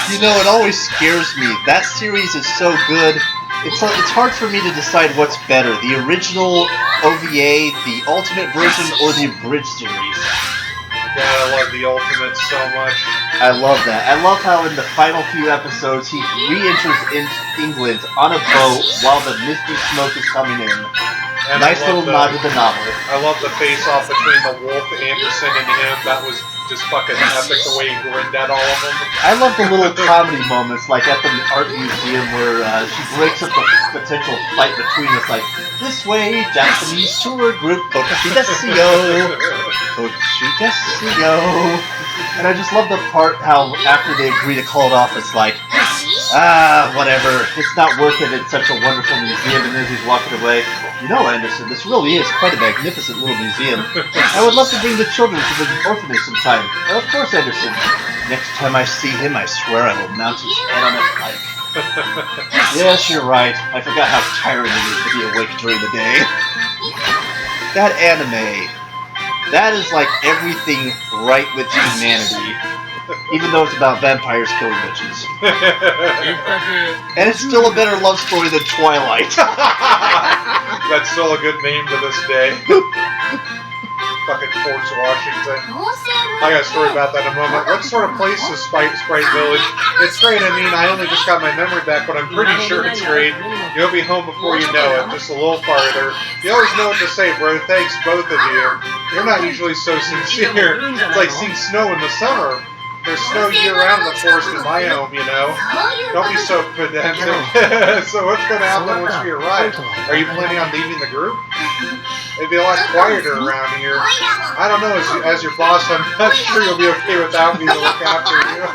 You know, it always scares me. That series is so good. It's hard for me to decide what's better, the original OVA, the Ultimate version, or the Bridge series. God, I love the Ultimate so much. I love that. I love how in the final few episodes he re-enters in England on a boat while the misty smoke is coming in. And nice little nod to the novel. I love the face-off between the Wolf, Anderson, and him. That was just fucking epic, the way he grinned at all of them. I love the little comedy moments, like at the art museum where she breaks up the potential fight between us, like, this way, Japanese tour group, Kokashi Desio. Kokashi Desio. And I just love the part how after they agree to call it off, it's like, whatever, it's not worth it, it's such a wonderful museum, and as he's walking away, you know, Anderson, this really is quite a magnificent little museum. I would love to bring the children to the orphanage sometime. Of course, Anderson. Next time I see him, I swear I will mount his head on a pike. Yes, you're right. I forgot how tiring it is to be awake during the day. That anime, that is like everything right with humanity. Even though it's about vampires killing bitches. And it's still a better love story than Twilight. That's still a good name to this day. Fucking Fort Washington. I got a story about that in a moment. What sort of place is Sprite Village? It's great. I mean, I only just got my memory back, but I'm pretty sure it's great. You'll be home before you know it, just a little farther. You always know what to say, bro. Thanks, both of you. You're not usually so sincere. It's like seeing snow in the summer. There's snow year-round in the forest in my home, you know. Don't be so pedantic. So what's going to happen once we arrive? Are you planning on leaving the group? It'd be a lot quieter around here. I don't know, as your boss, I'm not sure you'll be okay without me to look after you.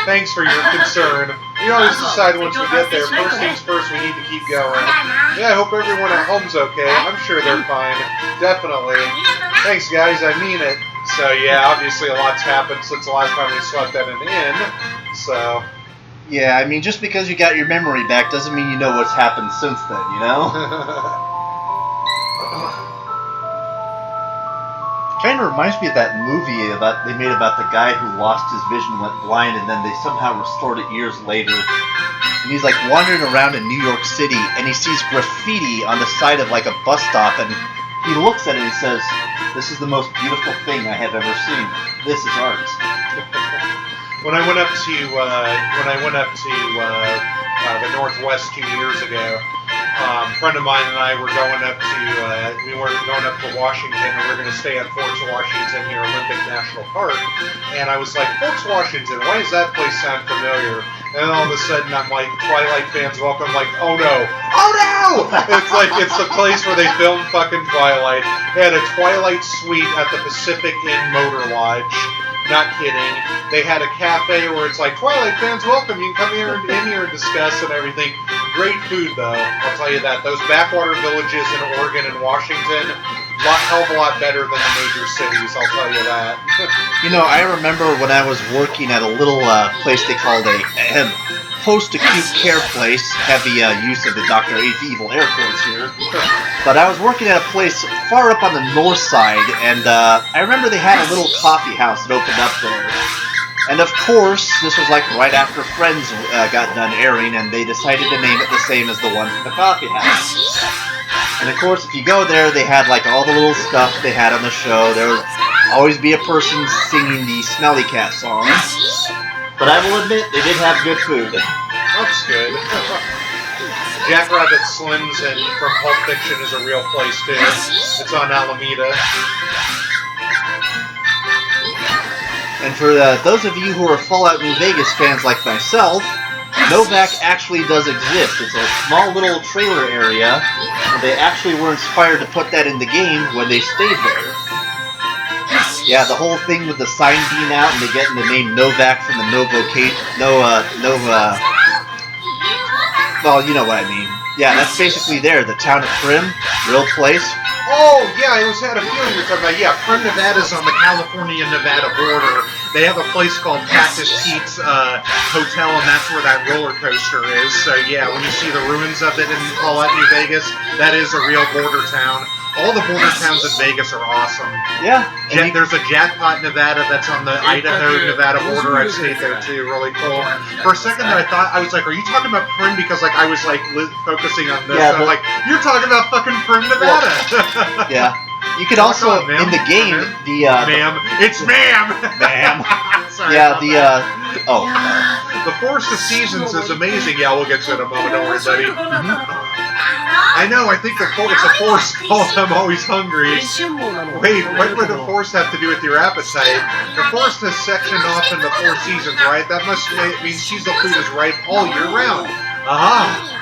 Thanks for your concern. We always decide once we get there, first things first, we need to keep going. Yeah, I hope everyone at home's okay. I'm sure they're fine. Definitely. Thanks, guys, I mean it. So, yeah, obviously a lot's happened since the last time we slept at an inn, so... Yeah, I mean, just because you got your memory back doesn't mean you know what's happened since then, you know? Kind of reminds me of that movie they made about the guy who lost his vision, went blind, and then they somehow restored it years later. and he's like wandering around in New York City, and he sees graffiti on the side of like a bus stop, and he looks at it and he says, "This is the most beautiful thing I have ever seen. This is art." When I went up to the Northwest 2 years ago, a friend of mine and I were going up to Washington, and we were going to stay at Fort Washington near Olympic National Park. And I was like, Fort Washington, why does that place sound familiar? And all of a sudden, I'm like, Twilight fans welcome, like, oh no! It's like, it's the place where they filmed fucking Twilight. They had a Twilight suite at the Pacific Inn Motor Lodge. Not kidding. They had a cafe where it's like, Twilight fans welcome, you can come here and discuss and everything. Great food, though, I'll tell you that. Those backwater villages in Oregon and Washington, hell of a lot better than the major cities, I'll tell you that. You know, I remember when I was working at a little place they called a post-acute care place. Heavy use of the Dr. Evil air quotes here. But I was working at a place far up on the north side, and I remember they had a little coffee house that opened up there. And of course, this was like right after Friends got done airing, and they decided to name it the same as the one from the coffee house. And of course, if you go there, they had like all the little stuff they had on the show. There would always be a person singing the Smelly Cat song. But I will admit, they did have good food. That's good. Jackrabbit Slim's from Pulp Fiction is a real place, too. It's on Alameda. And for those of you who are Fallout New Vegas fans like myself, Novak actually does exist. It's a small little trailer area, and they actually were inspired to put that in the game when they stayed there. Yeah, the whole thing with the sign being out and they getting the name Novak from the well, you know what I mean. Yeah, that's basically there. The town of Prim, real place. Oh, yeah, I had a feeling you were talking about, Prim, Nevada's on the California-Nevada border. They have a place called Cactus Pete's Hotel, and that's where that roller coaster is. So, yeah, when you see the ruins of it in Fallout New Vegas, that is a real border town. All the border towns in Vegas are awesome. Yeah. There's a Jackpot, Nevada, that's on the Idaho-Nevada border. I've stayed there, too. Really cool. For a second there, I was like, are you talking about Prim? Because, like, I was, like, focusing on this. Yeah, I'm like, you're talking about fucking Prim, Nevada. Yeah. You could also, in the game, Ma'am. It's ma'am! Ma'am. Sorry Yeah, The Forest of Seasons is amazing. Yeah, we'll get to it in a moment. Don't worry, buddy. I know, I think it's a forest called I'm Always Hungry. Wait, what would the forest have to do with your appetite? The forest is sectioned off into 4 seasons, right? That must mean seasonal food is ripe all year round. Aha!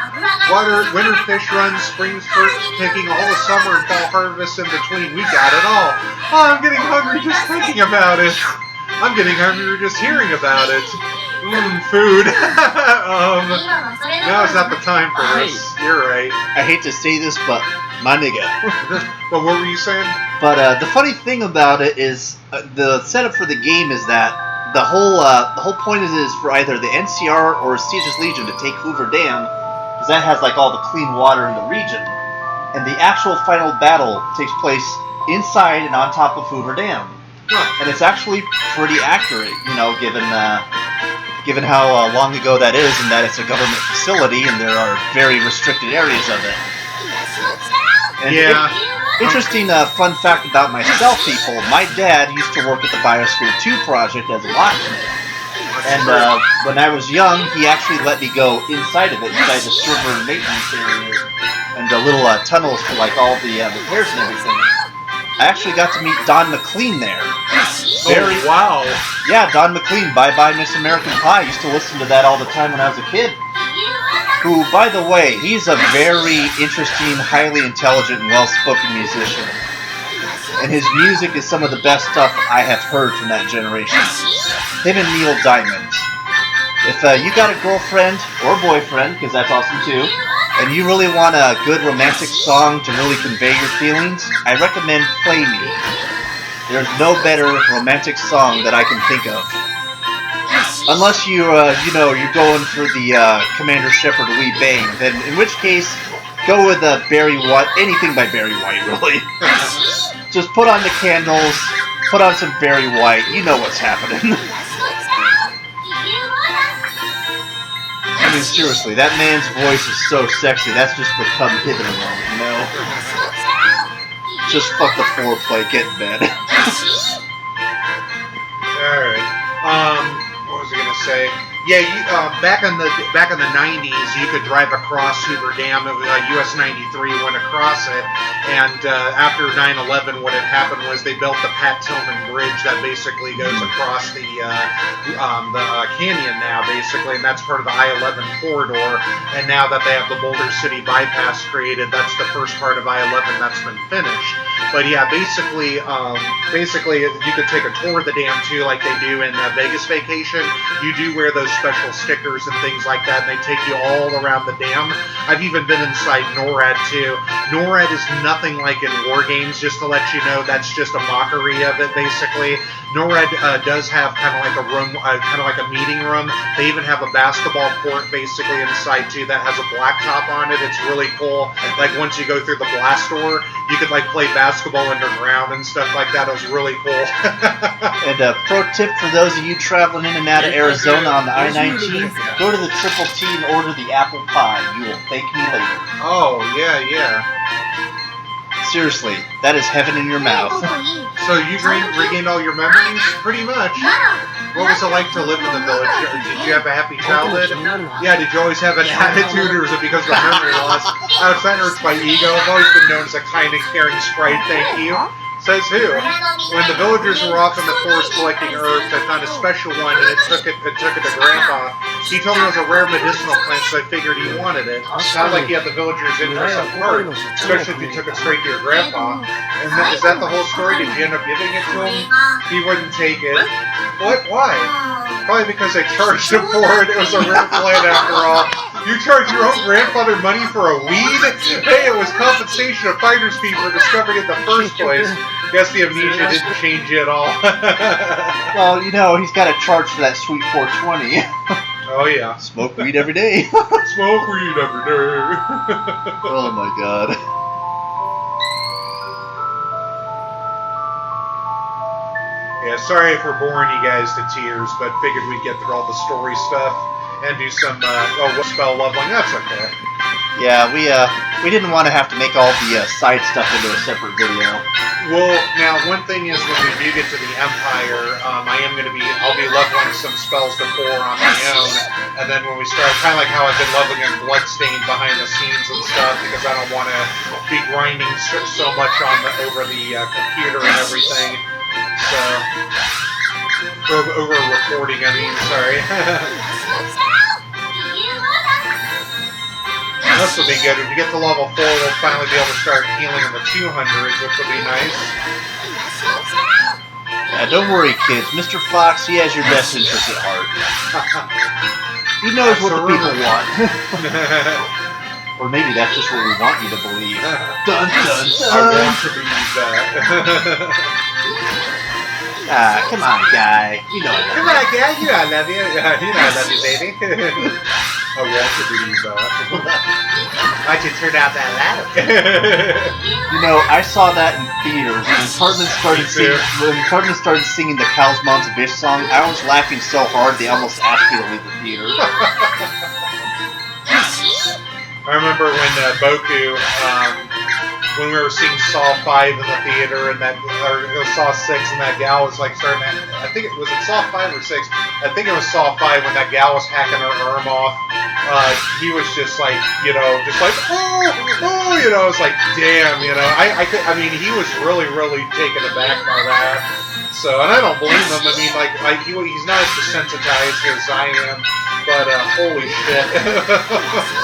Winter fish runs, spring fruit picking, all the summer and fall harvests in between. We got it all. Oh, I'm getting hungry just thinking about it. I'm getting hungry just hearing about it. Food. Now's not the time for this. You're right. I hate to say this, but my nigga. But what were you saying? But the funny thing about it is the setup for the game is that the whole point is for either the NCR or Caesar's Legion to take Hoover Dam, because that has like all the clean water in the region, and the actual final battle takes place inside and on top of Hoover Dam. And it's actually pretty accurate, given how long ago that is, and that it's a government facility, and there are very restricted areas of it. And interesting fun fact about myself, people. My dad used to work at the Biosphere 2 project as a locksmith. And when I was young, he actually let me go inside of it, inside the server and maintenance areas, and the little tunnels for like all the repairs and everything. I actually got to meet Don McLean there. Wow. Yeah, Don McLean, Bye Bye Miss American Pie. Used to listen to that all the time when I was a kid. Who, by the way, he's a very interesting, highly intelligent, and well-spoken musician. And his music is some of the best stuff I have heard from that generation. Him and Neil Diamond. If you got a girlfriend or boyfriend, because that's awesome too, and you really want a good romantic song to really convey your feelings, I recommend Play Me. There's no better romantic song that I can think of. Unless you're going for the Commander Shepard Lee Bang, then in which case, go with Barry White, anything by Barry White, really. Just put on the candles, put on some Barry White, you know what's happening. And mean, seriously, that man's voice is so sexy. That's just the come hither moment, you know? Just fuck the foreplay, get in bed. Alright. What was I gonna say? Yeah, back in the 90s, you could drive across Hoover Dam. It was, US 93 went across it, and after 9/11, what had happened was they built the Pat Tillman Bridge that basically goes across the canyon now, basically, and that's part of the I-11 corridor. And now that they have the Boulder City bypass created, that's the first part of I-11 that's been finished. But yeah, basically, you could take a tour of the dam too, like they do in Vegas Vacation. You do wear those special stickers and things like that, and they take you all around the dam. I've even been inside NORAD too. NORAD is nothing like in War Games, just to let you know. That's just a mockery of it, basically. NORAD does have kind of like a room, kind of like a meeting room. They even have a basketball court basically inside too that has a blacktop on it. It's really cool. Like once you go through the blast door, you could like play basketball underground and stuff like that. It was really cool. And a pro tip for those of you traveling in and out of Arizona on the I-19, go to the Triple T and order the apple pie. You will thank me later. Oh, yeah. Seriously, that is heaven in your mouth. So you regained all your memories? Pretty much. What was it like to live in the village? Did you have a happy childhood? Yeah, did you always have an attitude, or is it because of memory loss? That hurts my ego. I've always been known as a kind and caring sprite, thank you. Says who? When the villagers were off in the forest collecting herbs, I found a special one and took it to Grandpa. He told me it was a rare medicinal plant, so I figured he wanted it. Sounds like you had the villagers' interest at heart, especially if you took it straight to your grandpa. And is that the whole story? Did you end up giving it to him? He wouldn't take it. What? Why? Probably because I charged him for it. It was a rare plant after all. You charge your own grandfather money for a weed? Hey, it was compensation of finder's fee for discovering it in the first place. Guess the amnesia didn't change you at all. Well, you know, he's got to charge for that sweet 420. Oh, yeah. Smoke weed every day. Smoke weed every day. Oh, my God. Yeah, sorry if we're boring you guys to tears, but figured we'd get through all the story stuff and do some, spell leveling. That's okay. Yeah, we didn't want to have to make all the side stuff into a separate video. Well, now one thing is when we do get to the Empire, I'll be leveling some spells to 4 on my own, and then when we start, kind of like how I've been leveling in Bloodstained behind the scenes and stuff, because I don't want to be grinding so much over the computer and everything. So, over recording, sorry. This will be good. If we get to level 4, we'll finally be able to start healing in the 200s, which will be nice. Yeah, don't worry, kids. Mr. Fox, he has your best interest at heart. He knows what the people want. Or maybe that's just what we want you to believe. Dun, dun, dun. I want to believe that. Ah, come on, guy. You know I love you. Come on, guy. You know I love you. You know I love you, baby. I want to believe that. Why'd you turn out that ladder? You know, I saw that in theaters, and when Cartman started singing the Cow's Mom's Bitch song, I was laughing so hard they almost asked me to leave the theater. I remember when Boku, when we were seeing Saw 5 in the theater, and Saw 6, and that gal was like starting to, I think it was Saw 5 or 6, I think it was Saw 5 when that gal was hacking her arm off. He was just like, oh, it's like, damn, he was really, really taken aback by that. So, and I don't blame him. He's not as desensitized as I am, but holy shit.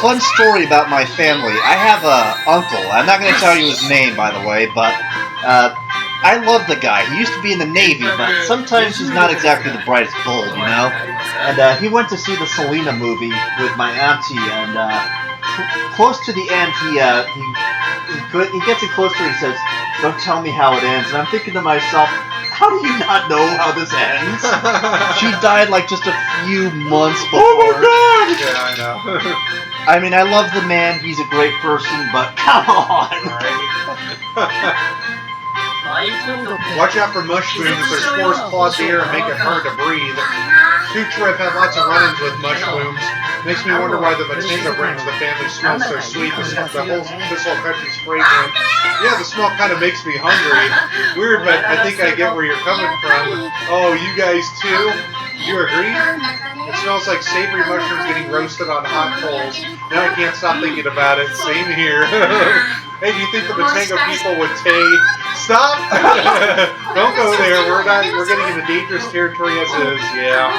Fun story about my family. I have a uncle. I'm not going to tell you his name, by the way, but I love the guy. He used to be in the Navy, but sometimes he's not exactly the brightest bulb, you know? And he went to see the Selena movie with my auntie, and close to the end, he gets it closer and he says, "Don't tell me how it ends." And I'm thinking to myself, how do you not know how this ends? She died like just a few months before. Oh my god! Yeah, I know. I mean, I love the man. He's a great person, but come on. Watch out for mushrooms. Their spores clog the air and make it hard to breathe. Sutra have had lots of run-ins with mushrooms. Makes me wonder why the Matango branch of the family smells so sweet. This whole country's fragrant. Yeah, the smell kind of makes me hungry. Weird, but I think I get where you're coming from. Oh, you guys too? You agree? It smells like savory mushrooms getting roasted on hot coals. Now I can't stop thinking about it. Same here. Hey, do you think the Matango people would stop? Don't go there. We're getting into dangerous territory as is. Yeah.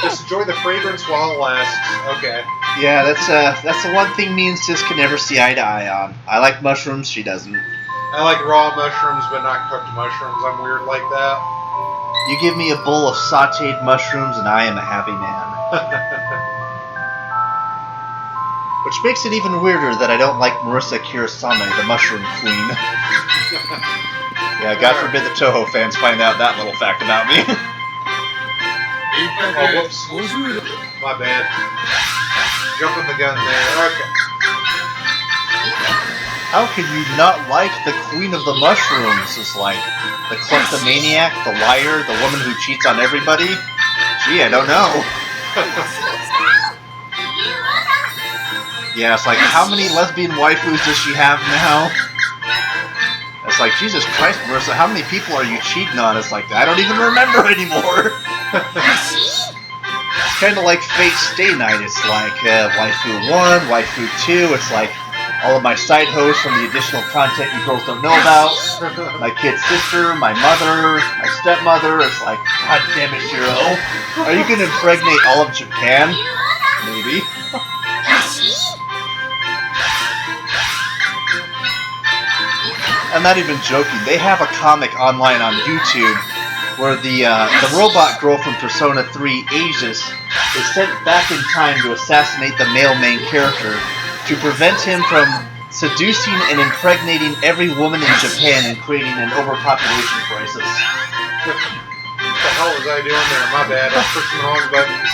Just enjoy the fragrance while it lasts. Okay. Yeah, that's the one thing me and Sis can never see eye to eye on. I like mushrooms, she doesn't. I like raw mushrooms, but not cooked mushrooms. I'm weird like that. You give me a bowl of sautéed mushrooms and I am a happy man. Which makes it even weirder that I don't like Marissa Kirasame, the Mushroom Queen. Yeah, God forbid the Toho fans find out that little fact about me. Oh, whoops. My bad. Jumping the gun there. Okay. How can you not like the Queen of the Mushrooms? It's like the kleptomaniac, the liar, the woman who cheats on everybody? Gee, I don't know. Yeah, it's like, how many lesbian waifus does she have now? It's like, Jesus Christ, Marissa, how many people are you cheating on? It's like, I don't even remember anymore. It's kind of like Fate Stay Night. It's like, waifu 1, waifu 2. It's like, all of my side hosts from the additional content you girls don't know about. My kid sister, my mother, my stepmother. It's like, God damn it, Shiro. Are you going to impregnate all of Japan? Maybe. I'm not even joking. They have a comic online on YouTube where the robot girl from Persona 3, Aegis, is sent back in time to assassinate the male main character to prevent him from seducing and impregnating every woman in Japan and creating an overpopulation crisis. What the hell was I doing there? My bad. I was pushing the wrong buttons.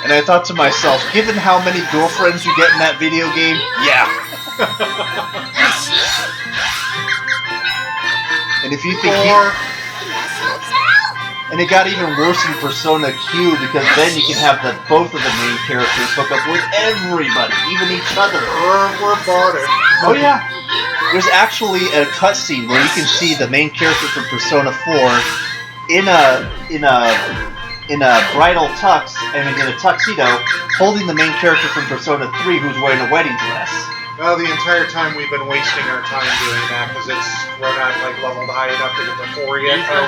And I thought to myself, given how many girlfriends you get in that video game, yeah. And if you think and it got even worse in Persona Q because then you can have both of the main characters hook up with everybody, even each other. We're barter. Oh yeah. There's actually a cutscene where you can see the main character from Persona 4 in a bridal tux, in a tuxedo, holding the main character from Persona 3 who's wearing a wedding dress. Well, the entire time we've been wasting our time doing that because we're not like leveled high enough to get to 4 yet. Oh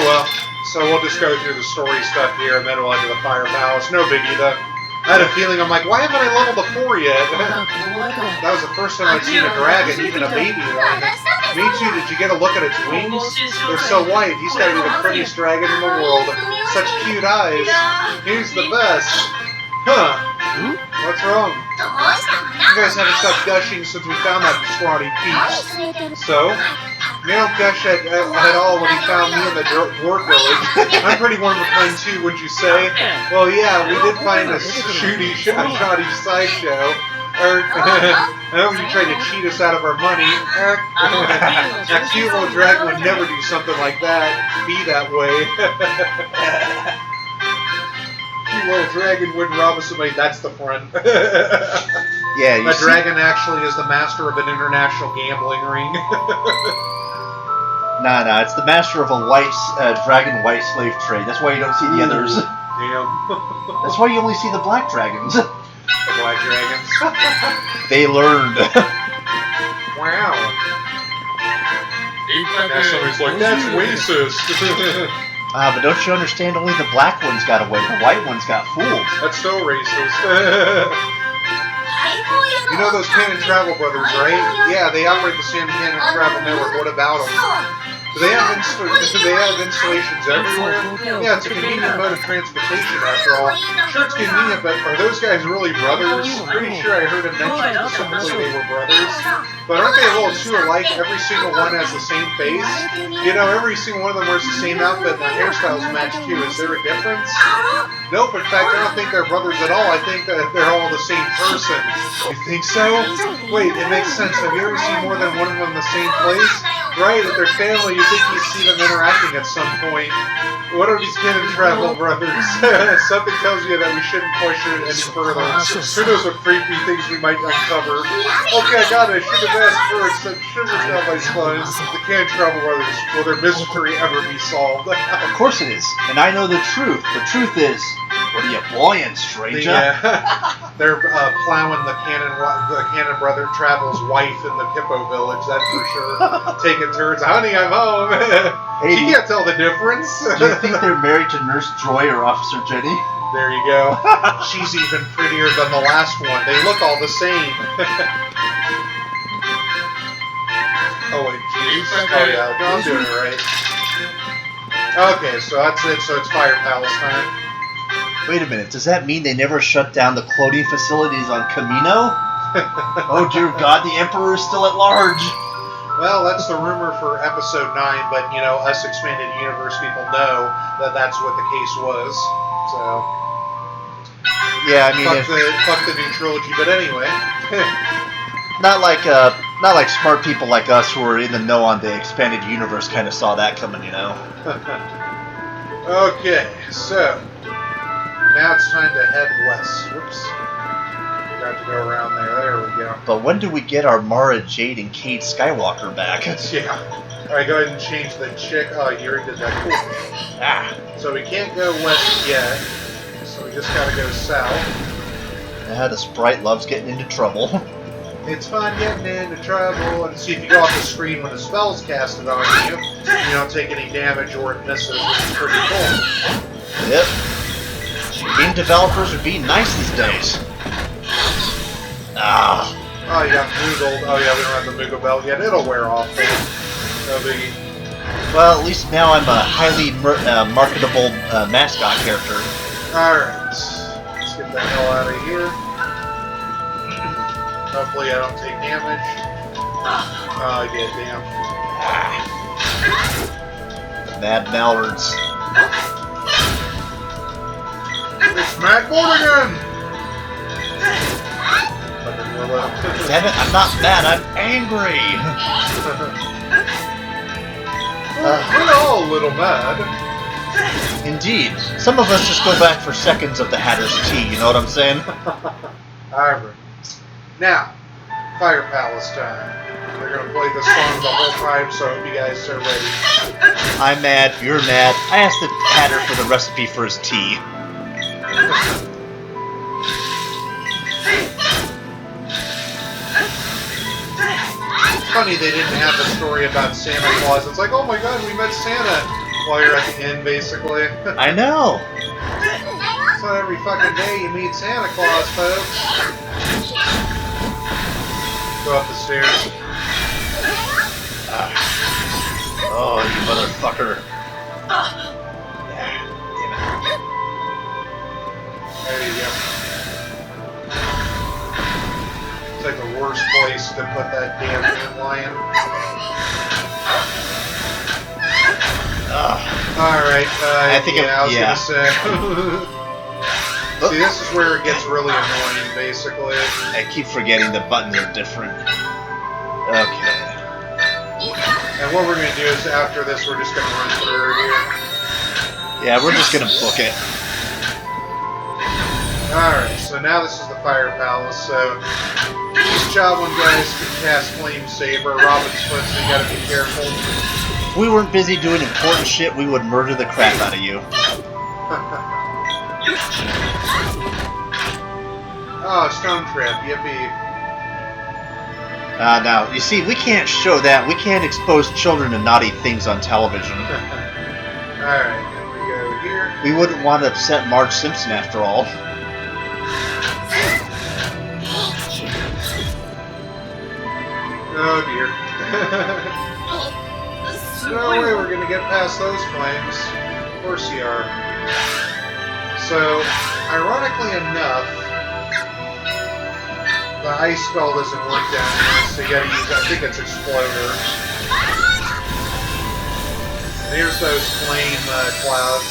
well. So we'll just go through the story stuff here and then we'll enter the Fire Palace. No biggie though. I had a feeling, I'm like, why haven't I leveled to 4 yet? That was the first time I'd seen a dragon, even a baby one. Me too, did you get a look at its wings? They're so white. He's got to be the prettiest dragon in the world. Such cute eyes. He's the best. Huh. What's wrong? You guys haven't stopped gushing since we found that scrawny piece. So? You don't gush at all when he found me in the dwarf village. I'm pretty warm behind too, wouldn't you say? Well, yeah, we did find a shoddy sideshow. I know you tried to cheat us out of our money. That cute little dragon would never do something like that. Be that way. Little dragon wouldn't rob us of money. That's the friend. Yeah, the dragon actually is the master of an international gambling ring. Nah, it's the master of a dragon white slave trade. That's why you don't see the others. Damn. That's why you only see the black dragons. The black dragons. They learned. Wow. Now somebody's like, that's racist. But don't you understand? Only the black ones got away. The white ones got fooled. That's so racist. You know those Canon Travel Brothers, right? Yeah, they operate the same Canon Travel network. What about them? Do they have installations everywhere? Yeah, it's a convenient mode of transportation after all. Sure, it's convenient, but are those guys really brothers? Pretty sure I heard him mention specifically they were brothers. But aren't they a little too alike? Every single one has the same face. You know, every single one of them wears the same outfit and their hairstyles match too. Is there a difference? Nope, in fact, I don't think they're brothers at all. I think that they're all the same person. You think so? Wait, it makes sense. Have you ever seen more than one of them in the same place? Right, if they're family, you think you see them interacting at some point. What are these canon travel brothers? Something tells you that we shouldn't push it any further. Who knows what creepy things we might uncover. Okay, I got it. I should have asked first. That sugar smell my spines. The canon travel brothers, will their mystery ever be solved? Of course it is. And I know the truth. The truth is, what are you buoyant, stranger? They're plowing the Cannon brother Travel's wife in the Hippo Village, that's for sure. Taking turns. Honey, I'm home. Hey, she can't tell the difference. Do you think they're married to Nurse Joy or Officer Jenny? There you go. She's even prettier than the last one. They look all the same. Oh wait, jeez. Oh yeah, no, I'm doing it right. Okay, so that's it. So it's Fire Palace time. Wait a minute, does that mean they never shut down the cloning facilities on Camino? Oh dear God, the Emperor is still at large! Well, that's the rumor for episode 9, but you know, us expanded universe people know that that's what the case was. So, yeah, I mean, fuck the new trilogy. But anyway, not like smart people like us who are in the know on the expanded universe kind of saw that coming, you know. Okay, so. Now it's time to head west. Whoops. Got to go around there. There we go. But when do we get our Mara Jade and Cade Skywalker back? Yeah. Alright, go ahead and change the chick. Oh, you already did that. Cool. Ah. So we can't go west yet. So we just gotta go south. Yeah, the sprite loves getting into trouble. It's fun getting into trouble. And see, if you go off the screen when the spell's casted on you, you don't take any damage or it misses, which is pretty cool. Yep. Game developers are being nice these days. Ah. Oh, you got Moogled. Oh, yeah, we don't have the Moogle belt yet. It'll wear off. No biggie. Well, at least now I'm a highly marketable mascot character. Alright. Let's get the hell out of here. Hopefully I don't take damage. Oh, I did, damn. The Mad Mallards. It's Matt Morgan! Damn it, I'm not mad, I'm angry! We're all a little mad. Indeed. Some of us just go back for seconds of the Hatter's tea, you know what I'm saying? Alright. Now, Fire Palace time. We're gonna play this song the whole time, so I hope you guys are ready. I'm mad, you're mad. I asked the Hatter for the recipe for his tea. It's funny they didn't have the story about Santa Claus. It's like, oh my god, we met Santa while you're at the end, basically. I know. It's not every fucking day you meet Santa Claus, folks. Go up the stairs. Oh, you motherfucker. There you go. It's like the worst place to put that damn lion. Alright, I think I was gonna say. See, this is where it gets really annoying, basically. I keep forgetting the buttons are different. Okay. And what we're gonna do is, after this, we're just gonna run through here. Yeah, we're just gonna book it. Alright, so now this is the Fire Palace, so each job one guys can cast Flame Saber, Robin's Foot, so you gotta be careful. If we weren't busy doing important shit, we would murder the crap out of you. Oh, Stone Trap, yippee. Now, you see, we can't show that. We can't expose children to naughty things on television. Alright, and we go here. We wouldn't want to upset Marge Simpson after all. Oh dear. No way we're gonna get past those flames. Of course you are. So, ironically enough, the ice spell doesn't work down here, so you gotta use, I think it's Exploder. And here's those flame clouds.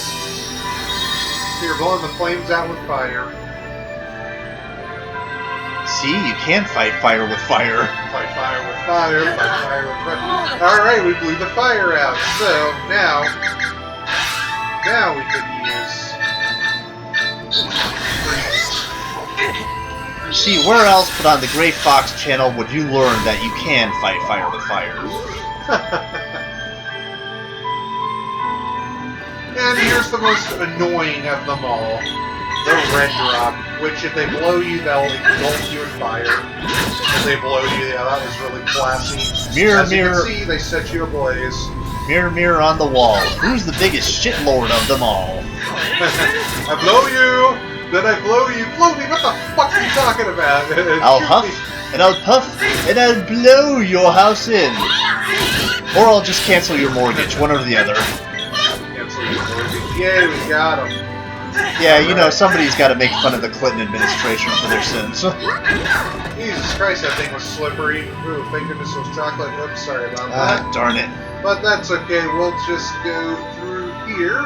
So you're blowing the flames out with fire. See, you can fight fire with fire. Fight fire with fire, fight fire with fire. Alright, we blew the fire out. So, now we can use... See, where else but on the Gray Fox channel would you learn that you can fight fire with fire? And here's the most annoying of them all. The red drop, which if they blow you, they'll engulf you in fire. If they blow you, yeah, that was really classy. Mirror, As mirror. you can see, they set you ablaze. Mirror, mirror on the wall. Who's the biggest shitlord of them all? I blow you! Then I blow you! Blow me! What the fuck are you talking about? I'll Shoot huff, me. and I'll puff, and I'll blow your house in. Or I'll just cancel your mortgage, one or the other. Cancel your mortgage. Yay, we got him. Yeah, you know, somebody's got to make fun of the Clinton administration for their sins. Jesus Christ, that thing was slippery. Ooh, thank goodness it was chocolate. Oops, sorry about Ah, that. darn it. But that's okay, we'll just go through here.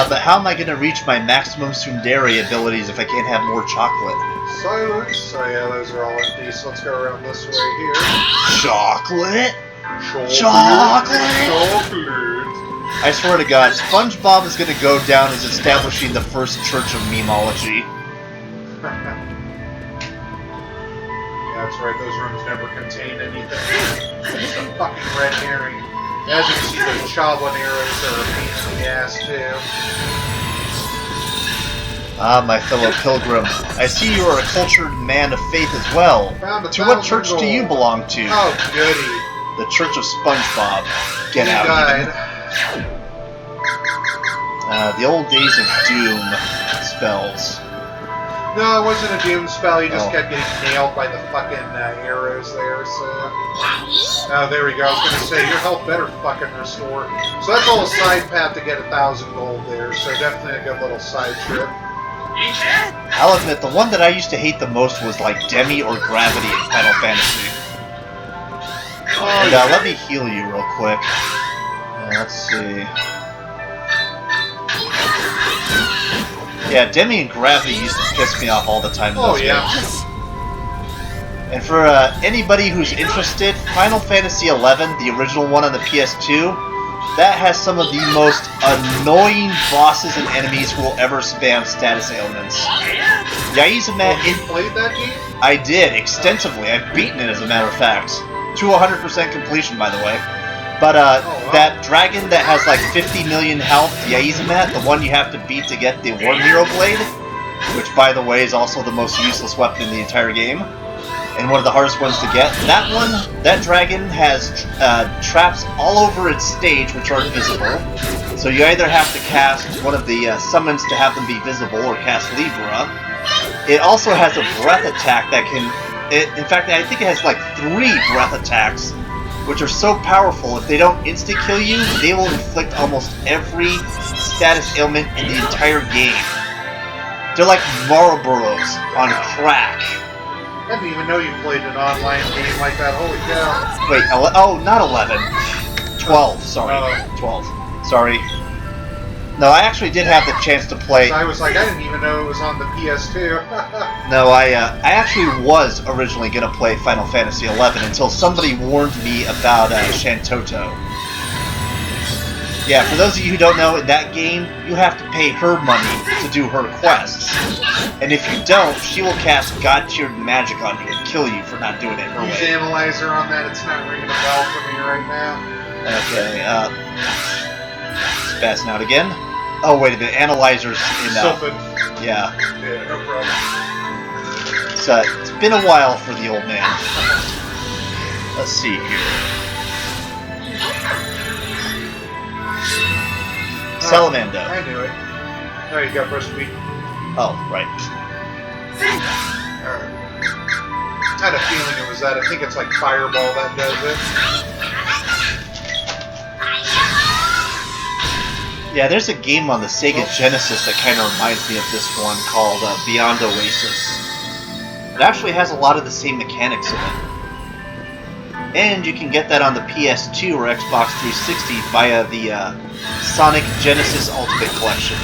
But how am I going to reach my maximum tsundere abilities if I can't have more chocolate? Silence. Oh yeah, those are all empty, so let's go around this way here. Chocolate? Chocolate! I swear to God, SpongeBob is going to go down as establishing the first church of memology. That's right, those rooms never contain anything. It's a fucking red herring. As you can see, those Choblin arrows are a pain in the ass, too. Ah, my fellow pilgrim, I see you are a cultured man of faith as well. Found a To what 1,000 church do you gold. belong to? Oh, goody. The Church of SpongeBob. Get He out, died. even. The old days of doom spells. No, it wasn't a doom spell, you just Oh. kept getting nailed by the fucking arrows there, so... Oh, there we go, I was gonna say, your health better fucking restore. So that's all a side path to get 1,000 gold there, so definitely a good little side trip. I'll admit, the one that I used to hate the most was like Demi or Gravity in Final Fantasy. And let me heal you real quick. Let's see. Yeah, Demi and Gravity used to piss me off all the time in Oh, those yeah. games. And for anybody who's interested, Final Fantasy XI, the original one on the PS2, that has some of the most annoying bosses and enemies who will ever spam status ailments. Yaizumet, You played that game? I did, extensively. I've beaten it, as a matter of fact. To 100% completion, by the way. But, wow. that dragon that has like 50 million health, Yaizumet, the one you have to beat to get the War Hero Blade, which, by the way, is also the most useless weapon in the entire game, and one of the hardest ones to get. That dragon has traps all over its stage, which are invisible. So you either have to cast one of the summons to have them be visible, or cast Libra. It also has a breath attack that can... in fact, I think it has like 3 breath attacks, which are so powerful, if they don't insta-kill you, they will inflict almost every status ailment in the entire game. They're like Marlboros on crack. I didn't even know you played an online game like that, holy cow. Wait, not 11. 12, sorry. 12. Sorry. No, I actually did have the chance to play... I was like, I didn't even know it was on the PS2. No, I actually was originally going to play Final Fantasy XI until somebody warned me about Shantoto. Yeah, for those of you who don't know, in that game, you have to pay her money to do her quests. And if you don't, she will cast god-tiered magic on you and kill you for not doing it her Use way. Analyzer on that, it's not ringing a bell for me right now. Okay, spazzing out again. Oh, wait a minute, Analyzer's in, Something. yeah. Yeah, no problem. It's been a while for the old man. Let's see here. Salamando. I knew it. Oh, you got first week. Oh, right. Alright. I had a feeling it was that. I think it's like Fireball that does it. Yeah, there's a game on the Sega Genesis that kind of reminds me of this one called Beyond Oasis. It actually has a lot of the same mechanics in it. And you can get that on the PS2 or Xbox 360 via the Sonic Genesis Ultimate Collection.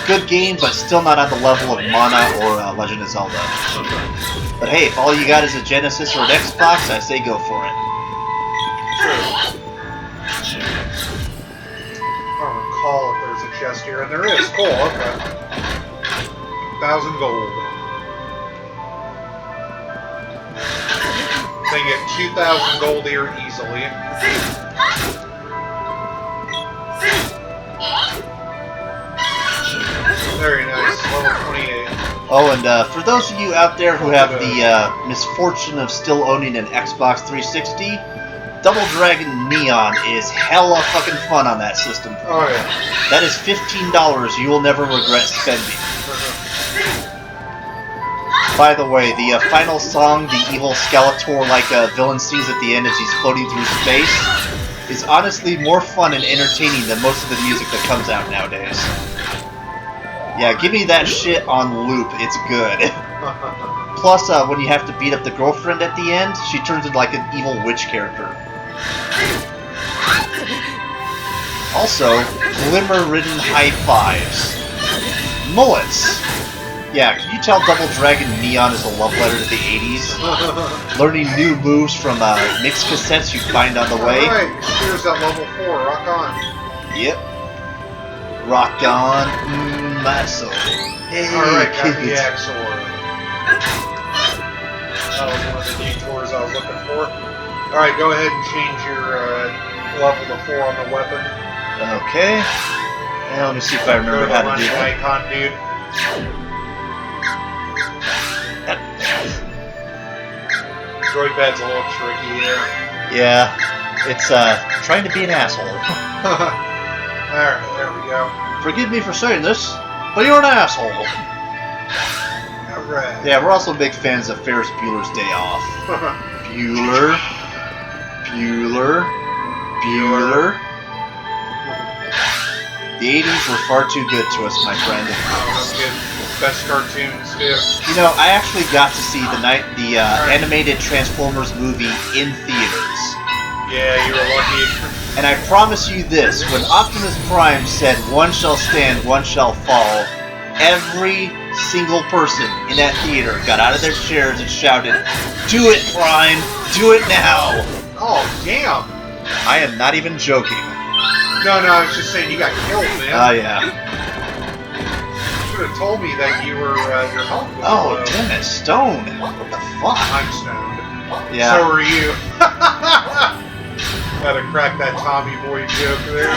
good game, but still not on the level of Mana or Legend of Zelda. But hey, if all you got is a Genesis or an Xbox, I say go for it. I don't recall if there's a chest here, and there is. Cool, okay. 1,000 gold. They get 2,000 gold here easily. Very nice, level 28. Oh, and for those of you out there who have the misfortune of still owning an Xbox 360, Double Dragon Neon is hella fucking fun on that system. Oh yeah. That is $15 you will never regret spending. By the way, the final song, the evil Skeletor-like villain sings at the end as he's floating through space, is honestly more fun and entertaining than most of the music that comes out nowadays. Yeah, give me that shit on loop, it's good. Plus, when you have to beat up the girlfriend at the end, she turns into like an evil witch character. Also, glimmer-ridden high fives. Mullets! Yeah, can you tell Double Dragon Neon is a love letter to the 80s? Learning new moves from mixed cassettes you find on the way. Alright, here's that level 4, rock on. Yep. Rock on, my soul. Hey, Alright, got the kids. Axor. That was one of the detours I was looking for. Alright, go ahead and change your level to 4 on the weapon. Okay. Now let me see if I remember how to do that. Icon, dude. Droid pad's a little tricky here. Yeah, it's trying to be an asshole. Alright, there we go. Forgive me for saying this, but you're an asshole. Alright. Yeah, we're also big fans of Ferris Bueller's Day Off. Bueller. Bueller. Bueller. The 80s were far too good to us, my friend. Oh, that's good. Best cartoons, too. You know, I actually got to see the animated Transformers movie in theaters. Yeah, you were lucky. And I promise you this, when Optimus Prime said, "One shall stand, one shall fall," every single person in that theater got out of their chairs and shouted, "Do it, Prime! Do it now!" Oh, damn! I am not even joking. No, I was just saying you got killed, man. Oh, yeah. You should have told me that you were, your health was Oh, low. damn it, Stone. What the fuck? I'm stoned. Yeah. So are you. Gotta crack that Tommy Boy joke there.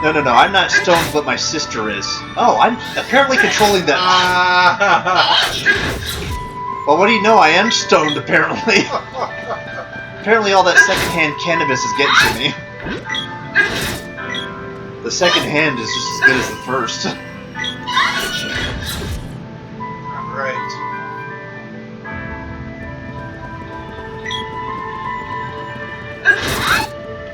No, I'm not stoned, but my sister is. Oh, I'm apparently controlling that. Well, what do you know? I am stoned, apparently. Apparently all that secondhand cannabis is getting to me. The second hand is just as good as the first. Right.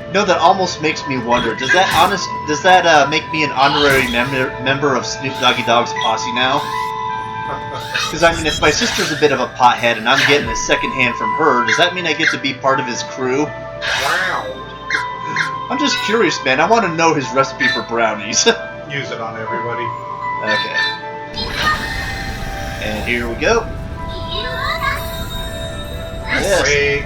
You know, that almost makes me wonder, does that make me an honorary member of Snoop Doggy Dogg's posse now? Because, I mean, if my sister's a bit of a pothead and I'm getting a second hand from her, does that mean I get to be part of his crew? Wow. I'm just curious, man. I want to know his recipe for brownies. Use it on everybody. Okay. And here we go. Yes, Wait.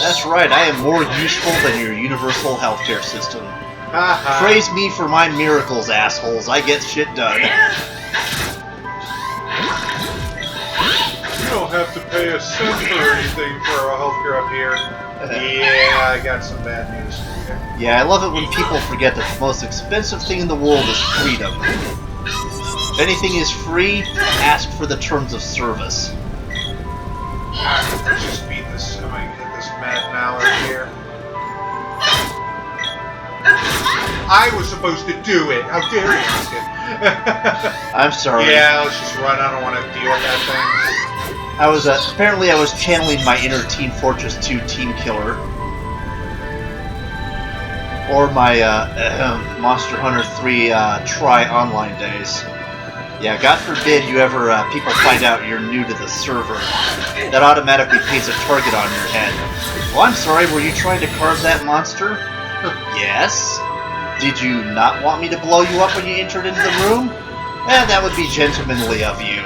that's right. I am more useful than your universal healthcare system. Haha. Praise me for my miracles, assholes. I get shit done. You don't have to pay a cent for anything for our healthcare up here. Yeah, I got some bad news for you. Yeah, I love it when people forget that the most expensive thing in the world is freedom. If anything is free, ask for the terms of service. Let's just beat this. I'm gonna hit this mad mallard here. I was supposed to do it. How dare you? I'm sorry. Yeah, let's just run. I don't want to deal with that thing. Apparently I was channeling my inner Team Fortress 2 team killer. Or my Monster Hunter 3 try-online days. Yeah, God forbid you ever, people find out you're new to the server. That automatically paints a target on your head. Well, I'm sorry, were you trying to carve that monster? Yes. Did you not want me to blow you up when you entered into the room? That would be gentlemanly of you.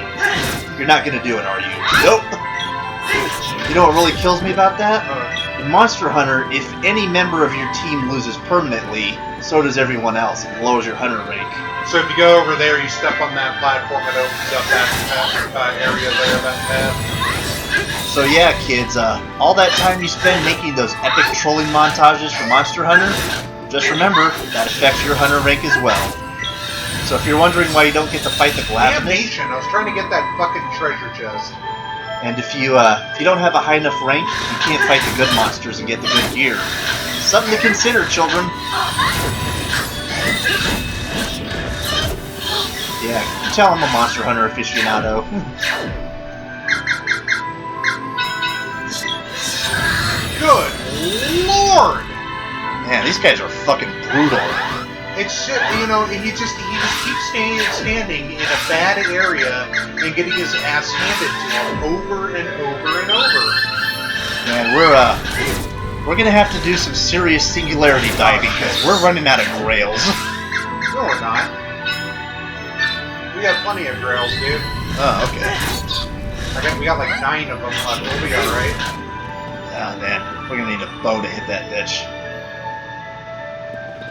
You're not gonna do it, are you? Nope. You know what really kills me about that? In Monster Hunter, if any member of your team loses permanently, so does everyone else. It lowers your hunter rank. So if you go over there, you step on that platform, it opens up that area there, that path. So yeah, kids, all that time you spend making those epic trolling montages for Monster Hunter, just remember, that affects your hunter rank as well. So if you're wondering why you don't get to fight the Glavin, Damnation, I was trying to get that fucking treasure chest. and if you don't have a high enough rank, you can't fight the good monsters and get the good gear. Something to consider, children. Yeah, you tell I'm a Monster Hunter aficionado. Good lord! Man, these guys are fucking brutal. It's just, you know, he just keeps standing in a bad area and getting his ass handed to him over and over and over. Man, we're gonna have to do some serious singularity diving because we're running out of grails. No, we're not. We got plenty of grails, dude. Oh, okay. We got like 9 of them left. We'll be alright. Oh man, we're gonna need a bow to hit that bitch.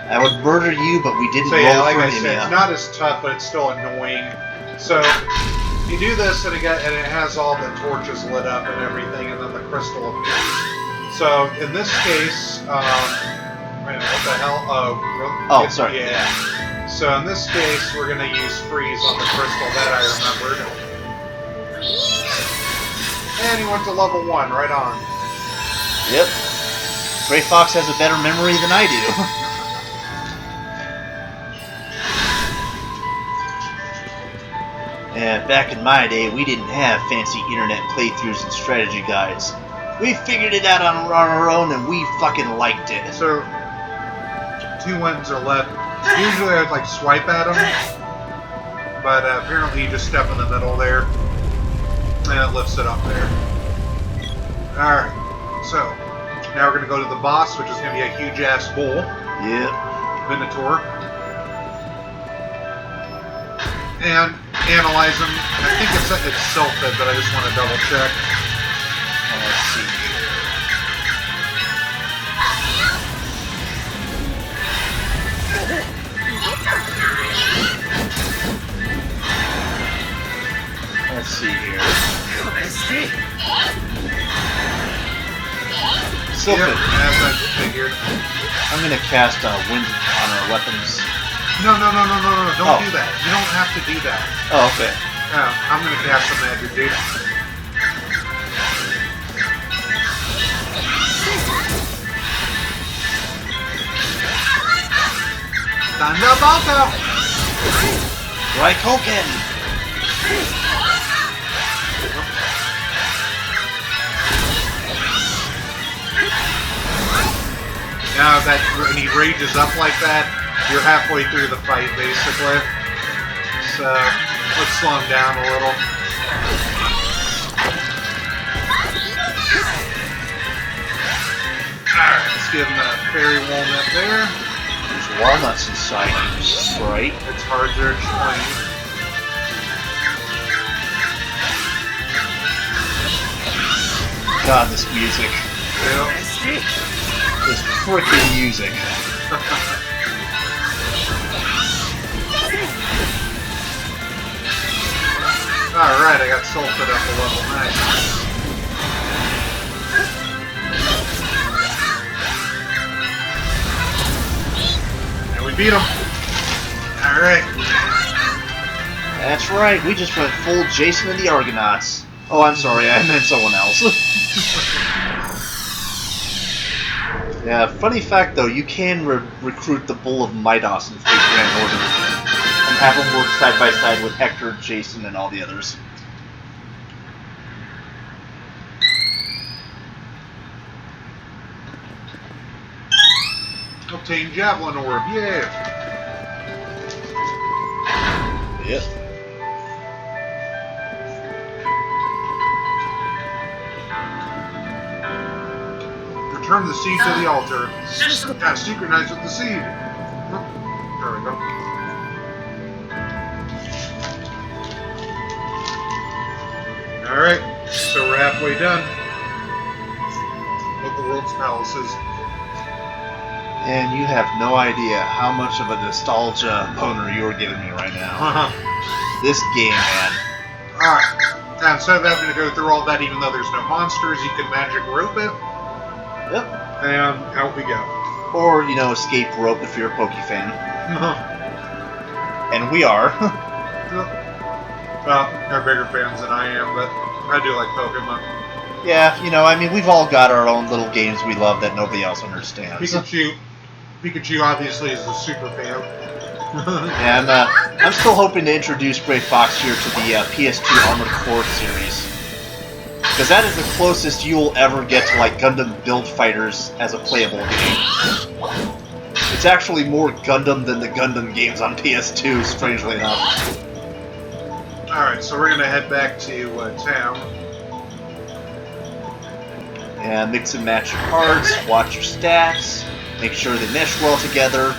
I would murder you, but we didn't So yeah, roll like for I him. said, it's not as tough, but it's still annoying. So you do this, and it has all the torches lit up and everything, and then the crystal appears. So in this case, wait a minute, what the hell? Oh, sorry. Yeah. So in this case, we're gonna use freeze on the crystal that I remembered. And he went to level 1, right on. Yep. Gray Fox has a better memory than I do. Yeah, back in my day, we didn't have fancy internet playthroughs and strategy guides. We figured it out on our own, and we fucking liked it. So 2 ones are left. Usually I'd like swipe at them, but apparently you just step in the middle there, and it lifts it up there. Alright, so now we're going to go to the boss, which is going to be a huge ass bull, Yep. Minotaur, and analyze him. I think it's self-fed, but I just want to double check. Let's see here. Let's see here. Silphin. Yep, as I figured. I'm gonna cast wind on our weapons. No, don't Oh. do that. You don't have to do that. Oh, okay. I'm going to cast some magic, dude. Thunderbolter! Raikoken! Now that when he rages up like that, you're halfway through the fight, basically. So let's slow him down a little. Alright, let's give him a fairy walnut there. There's walnuts inside you, sprite. It's hard to explain. God, this music. Yep. This freaking music. Alright, I got sulfed up a level. Nice. And we beat him. Alright. That's right, we just went full Jason and the Argonauts. Oh, I'm sorry, I meant someone else. Yeah, funny fact though, you can recruit the Bull of Midas in Fate Grand Order and have them work side by side with Hector, Jason, and all the others. Obtain Javelin Orb, yeah! Yep. Return the seed to the altar. Synchronize with the seed. There we go. Alright, so we're halfway done with the world's palaces. And you have no idea how much of a nostalgia boner you're giving me right now. This game, man. Alright, now instead of having to go through all that, even though there's no monsters, you can magic rope it. Yep. And out we go. Or, you know, escape rope if you're a Poke fan. And we are. Well, they're bigger fans than I am, but I do like Pokemon. Yeah, you know, I mean, we've all got our own little games we love that nobody else understands. Pikachu obviously is a super fan. And I'm still hoping to introduce Gray Fox here to the PS2 Armored Core series. Because that is the closest you'll ever get to, like, Gundam Build Fighters as a playable game. It's actually more Gundam than the Gundam games on PS2, strangely enough. Alright, so we're going to head back to town. And mix and match your cards, watch your stats, make sure they mesh well together,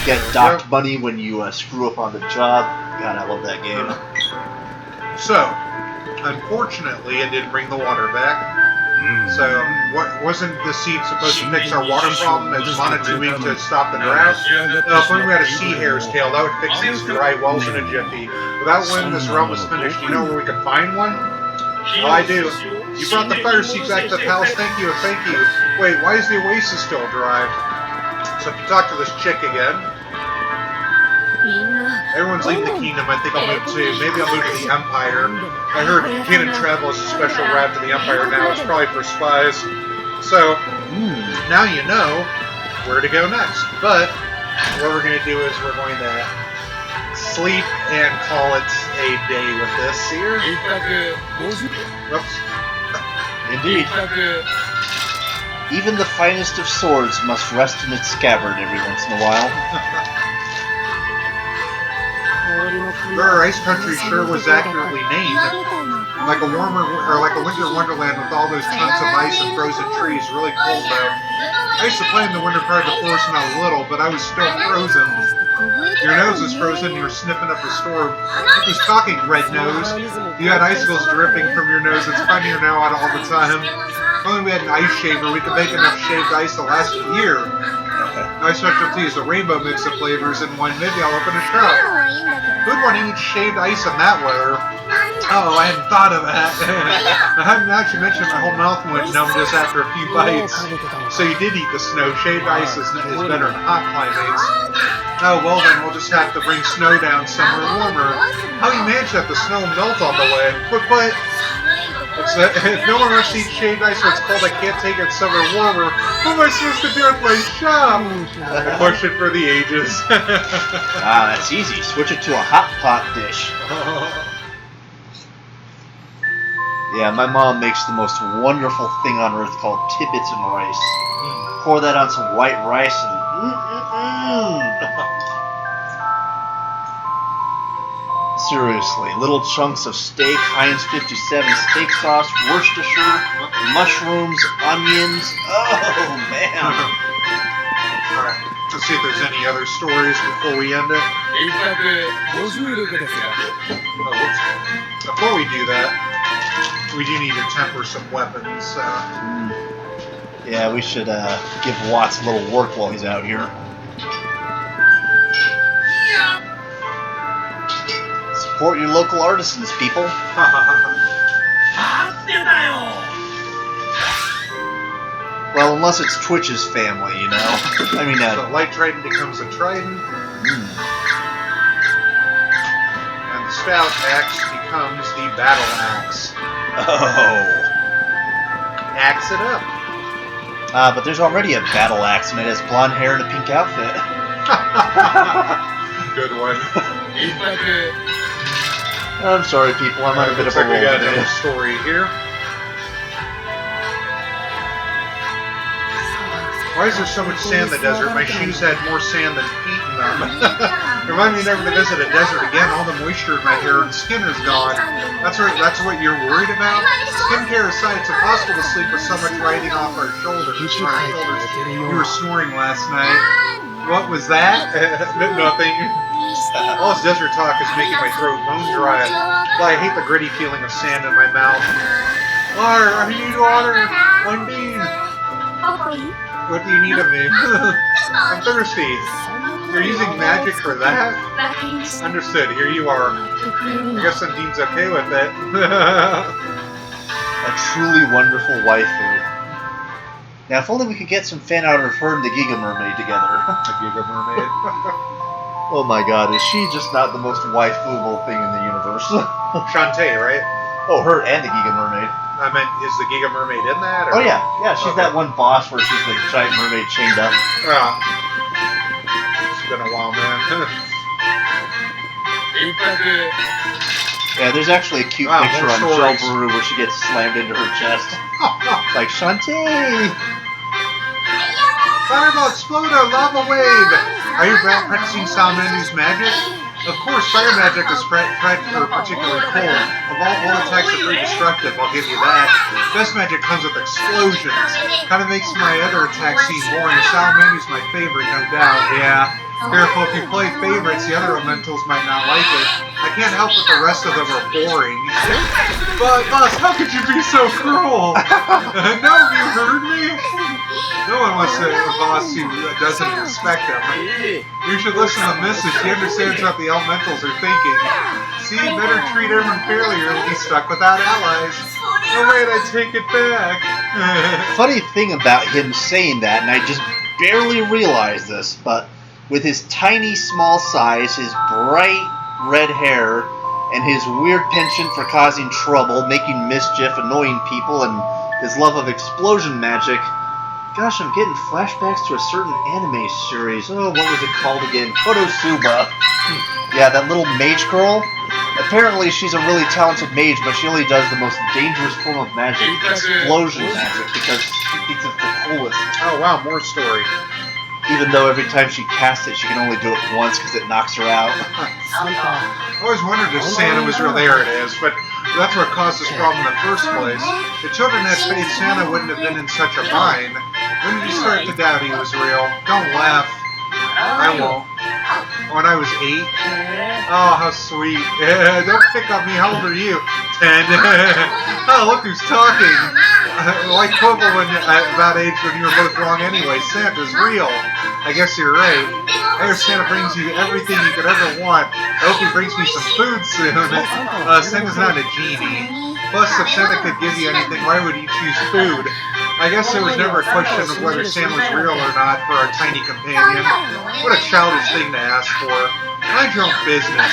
get docked money when you screw up on the job. God, I love that game. So, unfortunately, it didn't bring the water back. So, wasn't the seed supposed to fix our water problem as monitoring to stop the drought? If we had a sea hare's tail, that would fix these dry wells in a jiffy. Without when this realm was finished, do you know where we could find one? Oh, I do. You brought the fire seeds back to the palace, thank you, thank you. Wait, why is the Oasis still dry? So if you talk to this chick again... Everyone's leaving the kingdom, I think I'll move too. Maybe I'll move to the Empire. I heard canon travel is a special route to the Empire now, it's probably for spies. So, now you know where to go next. But, what we're going to do is we're going to sleep and call it a day with this here. Whoops. Indeed. Even the finest of swords must rest in its scabbard every once in a while. Our ice country sure was accurately named. Like a winter wonderland with all those chunks of ice and frozen trees. Really cold though. I used to play in the winter part of the forest when I was little, but I was still frozen. Your nose is frozen, you were sniffing up a storm. Who's talking, red nose? You had icicles dripping from your nose, it's funnier now out all the time. If only we had an ice shaver, we could make enough shaved ice to last a year. My specialty is a rainbow mix of flavors in one. Maybe I'll open a shop. Who'd want to eat shaved ice in that weather? Oh, I hadn't thought of that. I haven't actually mentioned my whole mouth went numb just after a few bites. So you did eat the snow. Shaved ice is better in hot climates. Oh, well then, we'll just have to bring snow down somewhere warmer. How do you manage that? The snow melts on the way. But if no one wants to eat shaved ice when it's cold, I can't take it somewhere warmer. What am I supposed to do with my shop? A question for the ages. That's easy. Switch it to a hot pot dish. Yeah, my mom makes the most wonderful thing on earth called tibbits and rice. Pour that on some white rice and Seriously, little chunks of steak, Heinz 57 steak sauce, Worcestershire, mushrooms, onions. Oh, man. Alright, let's see if there's any other stories before we end it. Before we do that, we do need to temper some weapons. Yeah, we should give Watts a little work while he's out here. Support your local artisans, people. Well, unless it's Twitch's family, you know. I mean, the light trident becomes a trident. And the stout axe becomes the battle axe. Oh. Axe it up. But there's already a battle axe, and it has blonde hair and a pink outfit. Good one. I'm sorry, people. I'm on a bit of a roll we got today. another story here. Why is there so much sand in the desert? My shoes had more sand than feet in them. Remind me never to visit a desert again. All the moisture in my hair and skin is gone. That's what you're worried about? Skincare aside, it's impossible to sleep with so much riding off our shoulders. You were snoring last night. What was that? Nothing. All this desert talk is making my throat bone dry. But I hate the gritty feeling of sand in my mouth. Water, I need water. Undine. What do you need of me? I'm thirsty. You're using magic for that? Understood. Here you are. I guess Undine's okay with it. A truly wonderful waifu. Now, if only we could get some fan art of her and the Giga Mermaid together. A Giga Mermaid. Oh my god, is she just not the most waifuable thing in the universe? Shantae, right? Oh, her and the Giga Mermaid. I meant, is the Giga Mermaid in that? Or? Oh yeah, she's that one boss where she's the giant mermaid chained up. It's been a while, man. Yeah, there's actually a cute picture on Jelbaru where she gets slammed into her chest. Like, Shantae! Fireball Exploder, Lava Wave! Are you practicing Salamendu's magic? Of course, fire magic is particularly cool. Of all attacks are very destructive, I'll give you that. Best magic comes with explosions. Kind of makes my other attacks seem boring. Salamendu's my favorite, no doubt. Yeah. Careful, if you play favorites, the other elementals might not like it. I can't help but the rest of them are boring. But, boss, how could you be so cruel? No, you heard me? No one wants a boss who doesn't respect them. You should listen to Mrs. She understands what the elementals are thinking. See, better treat everyone fairly or you'll be stuck without allies. No wait, I take it back. Funny thing about him saying that, and I just barely realized this, but with his tiny, small size, his bright red hair, and his weird penchant for causing trouble, making mischief, annoying people, and his love of explosion magic, gosh, I'm getting flashbacks to a certain anime series. Oh, what was it called again? Konosuba. Yeah, that little mage girl. Apparently, she's a really talented mage, but she only does the most dangerous form of magic, explosion magic, because she thinks it's the coolest. Oh wow, more story. Even though every time she casts it, she can only do it once because it knocks her out. I always wondered if Santa was real. There it is, but that's what caused this problem in the first place. The children had faith Santa wouldn't have been in such a bind. When did you start to doubt he was real? Don't laugh. I won't. When I was 8? Oh, how sweet. Don't pick on me. How old are you? 10. Oh, look who's talking. Like Quibble when about age when you were both wrong anyway. Santa's real. I guess you're right. I hear Santa brings you everything you could ever want. I hope he brings me some food soon. Santa's not a genie. Plus, if Santa could give you anything, why would he choose food? I guess there was never a question of whether Santa was real or not for our tiny companion. What a childish thing to ask for. Mind your own business.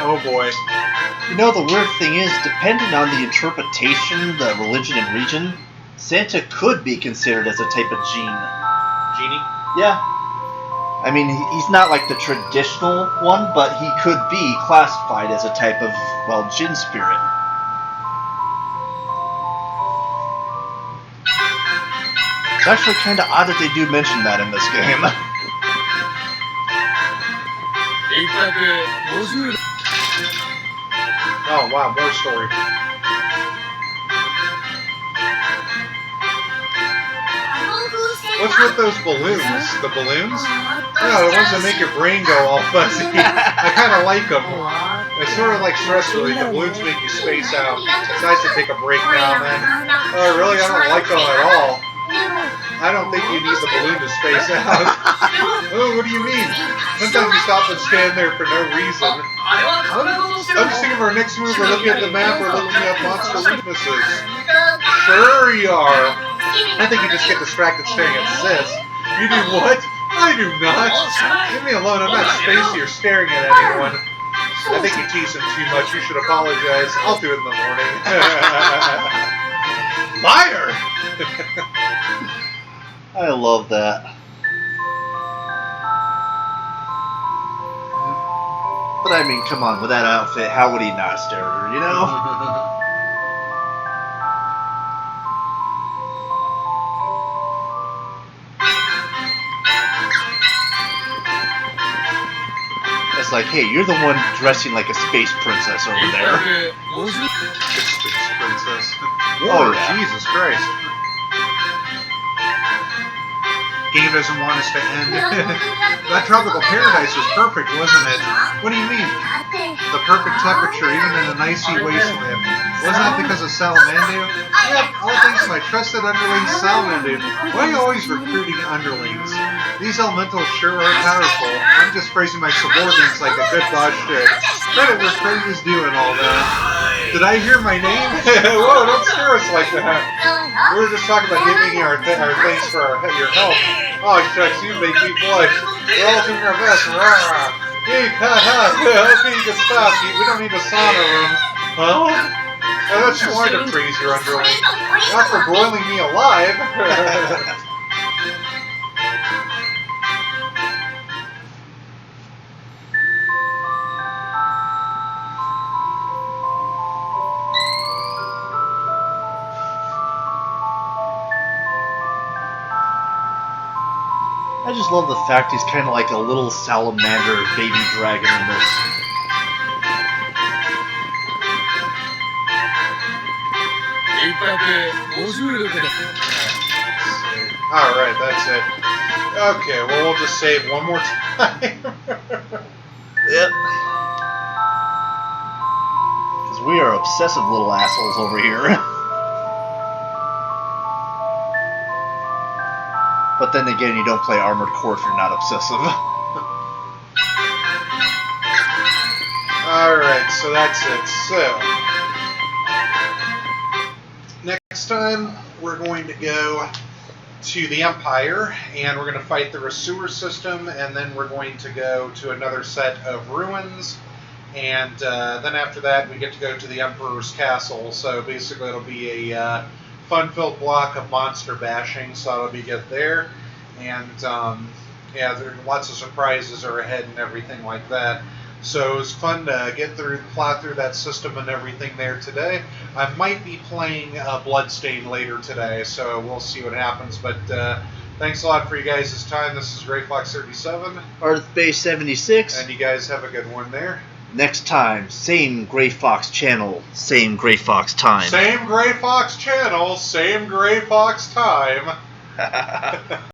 Oh boy. You know, the weird thing is, depending on the interpretation, the religion and region, Santa could be considered as a type of Genie? Yeah. I mean, he's not like the traditional one, but he could be classified as a type of, well, Jinn spirit. It's actually kind of odd that they do mention that in this game. Oh wow, more story. What's with those balloons? The balloons? No, the ones that make your brain go all fuzzy. I kind of like them. It's sort of like stress relief. The balloons make you space out. It's nice to take a break now and then. Oh, really? I don't like them at all. I don't think you need the balloon to space out. Oh, what do you mean? Sometimes you stop and stand there for no reason. I'm just thinking of our next move. We're looking at the map. We're looking at monster weaknesses. Sure you are. I think you just get distracted staring at Sis. You do what? I do not. Leave me alone. I'm not spacey or staring at anyone. I think you tease him too much. You should apologize. I'll do it in the morning. Liar! I love that. But I mean, come on, with that outfit, how would he not stare at her, you know? It's like, hey, you're the one dressing like a space princess over there. Space princess. Oh, yeah. Jesus Christ. game doesn't want us to end. That tropical paradise was perfect, wasn't it? What do you mean? The perfect temperature, even in an icy wasteland. Wasn't that because of Salamandu? Yep, all thanks to my trusted underling Salamandu. Why are you always recruiting underlings? These elementals sure are powerful. I'm just praising my subordinates like a good boss should. Credit where credit is due and all that. Did I hear my name? Whoa, don't scare us like that. We were just talking about giving you our thanks for your help. Oh, shucks, you make me blush. We're all doing our best. Rah! Hey, ha! Okay, you can stop. We don't need a sauna room. Huh? I thought you wanted to praise your underling. Not for boiling me alive. I just love the fact he's kind of like a little salamander baby dragon in this. Alright, that's it. Okay, well, we'll just save one more time. Yep. Because we are obsessive little assholes over here. But then again, you don't play Armored Core if you're not obsessive. Alright, so that's it. So, next time we're going to go to the Empire, and we're going to fight the sewer system, and then we're going to go to another set of ruins, and then after that we get to go to the Emperor's Castle. So basically it'll be a fun-filled block of monster bashing, so that'll be good there. And yeah, there lots of surprises are ahead and everything like that. So it was fun to plot through that system and everything there today. I might be playing Bloodstain later today, so we'll see what happens. But thanks a lot for you guys' time. This is Gray Fox 37. Earth Base 76. And you guys have a good one there. Next time, same Gray Fox channel, same Gray Fox time. Same Gray Fox channel, same Gray Fox time.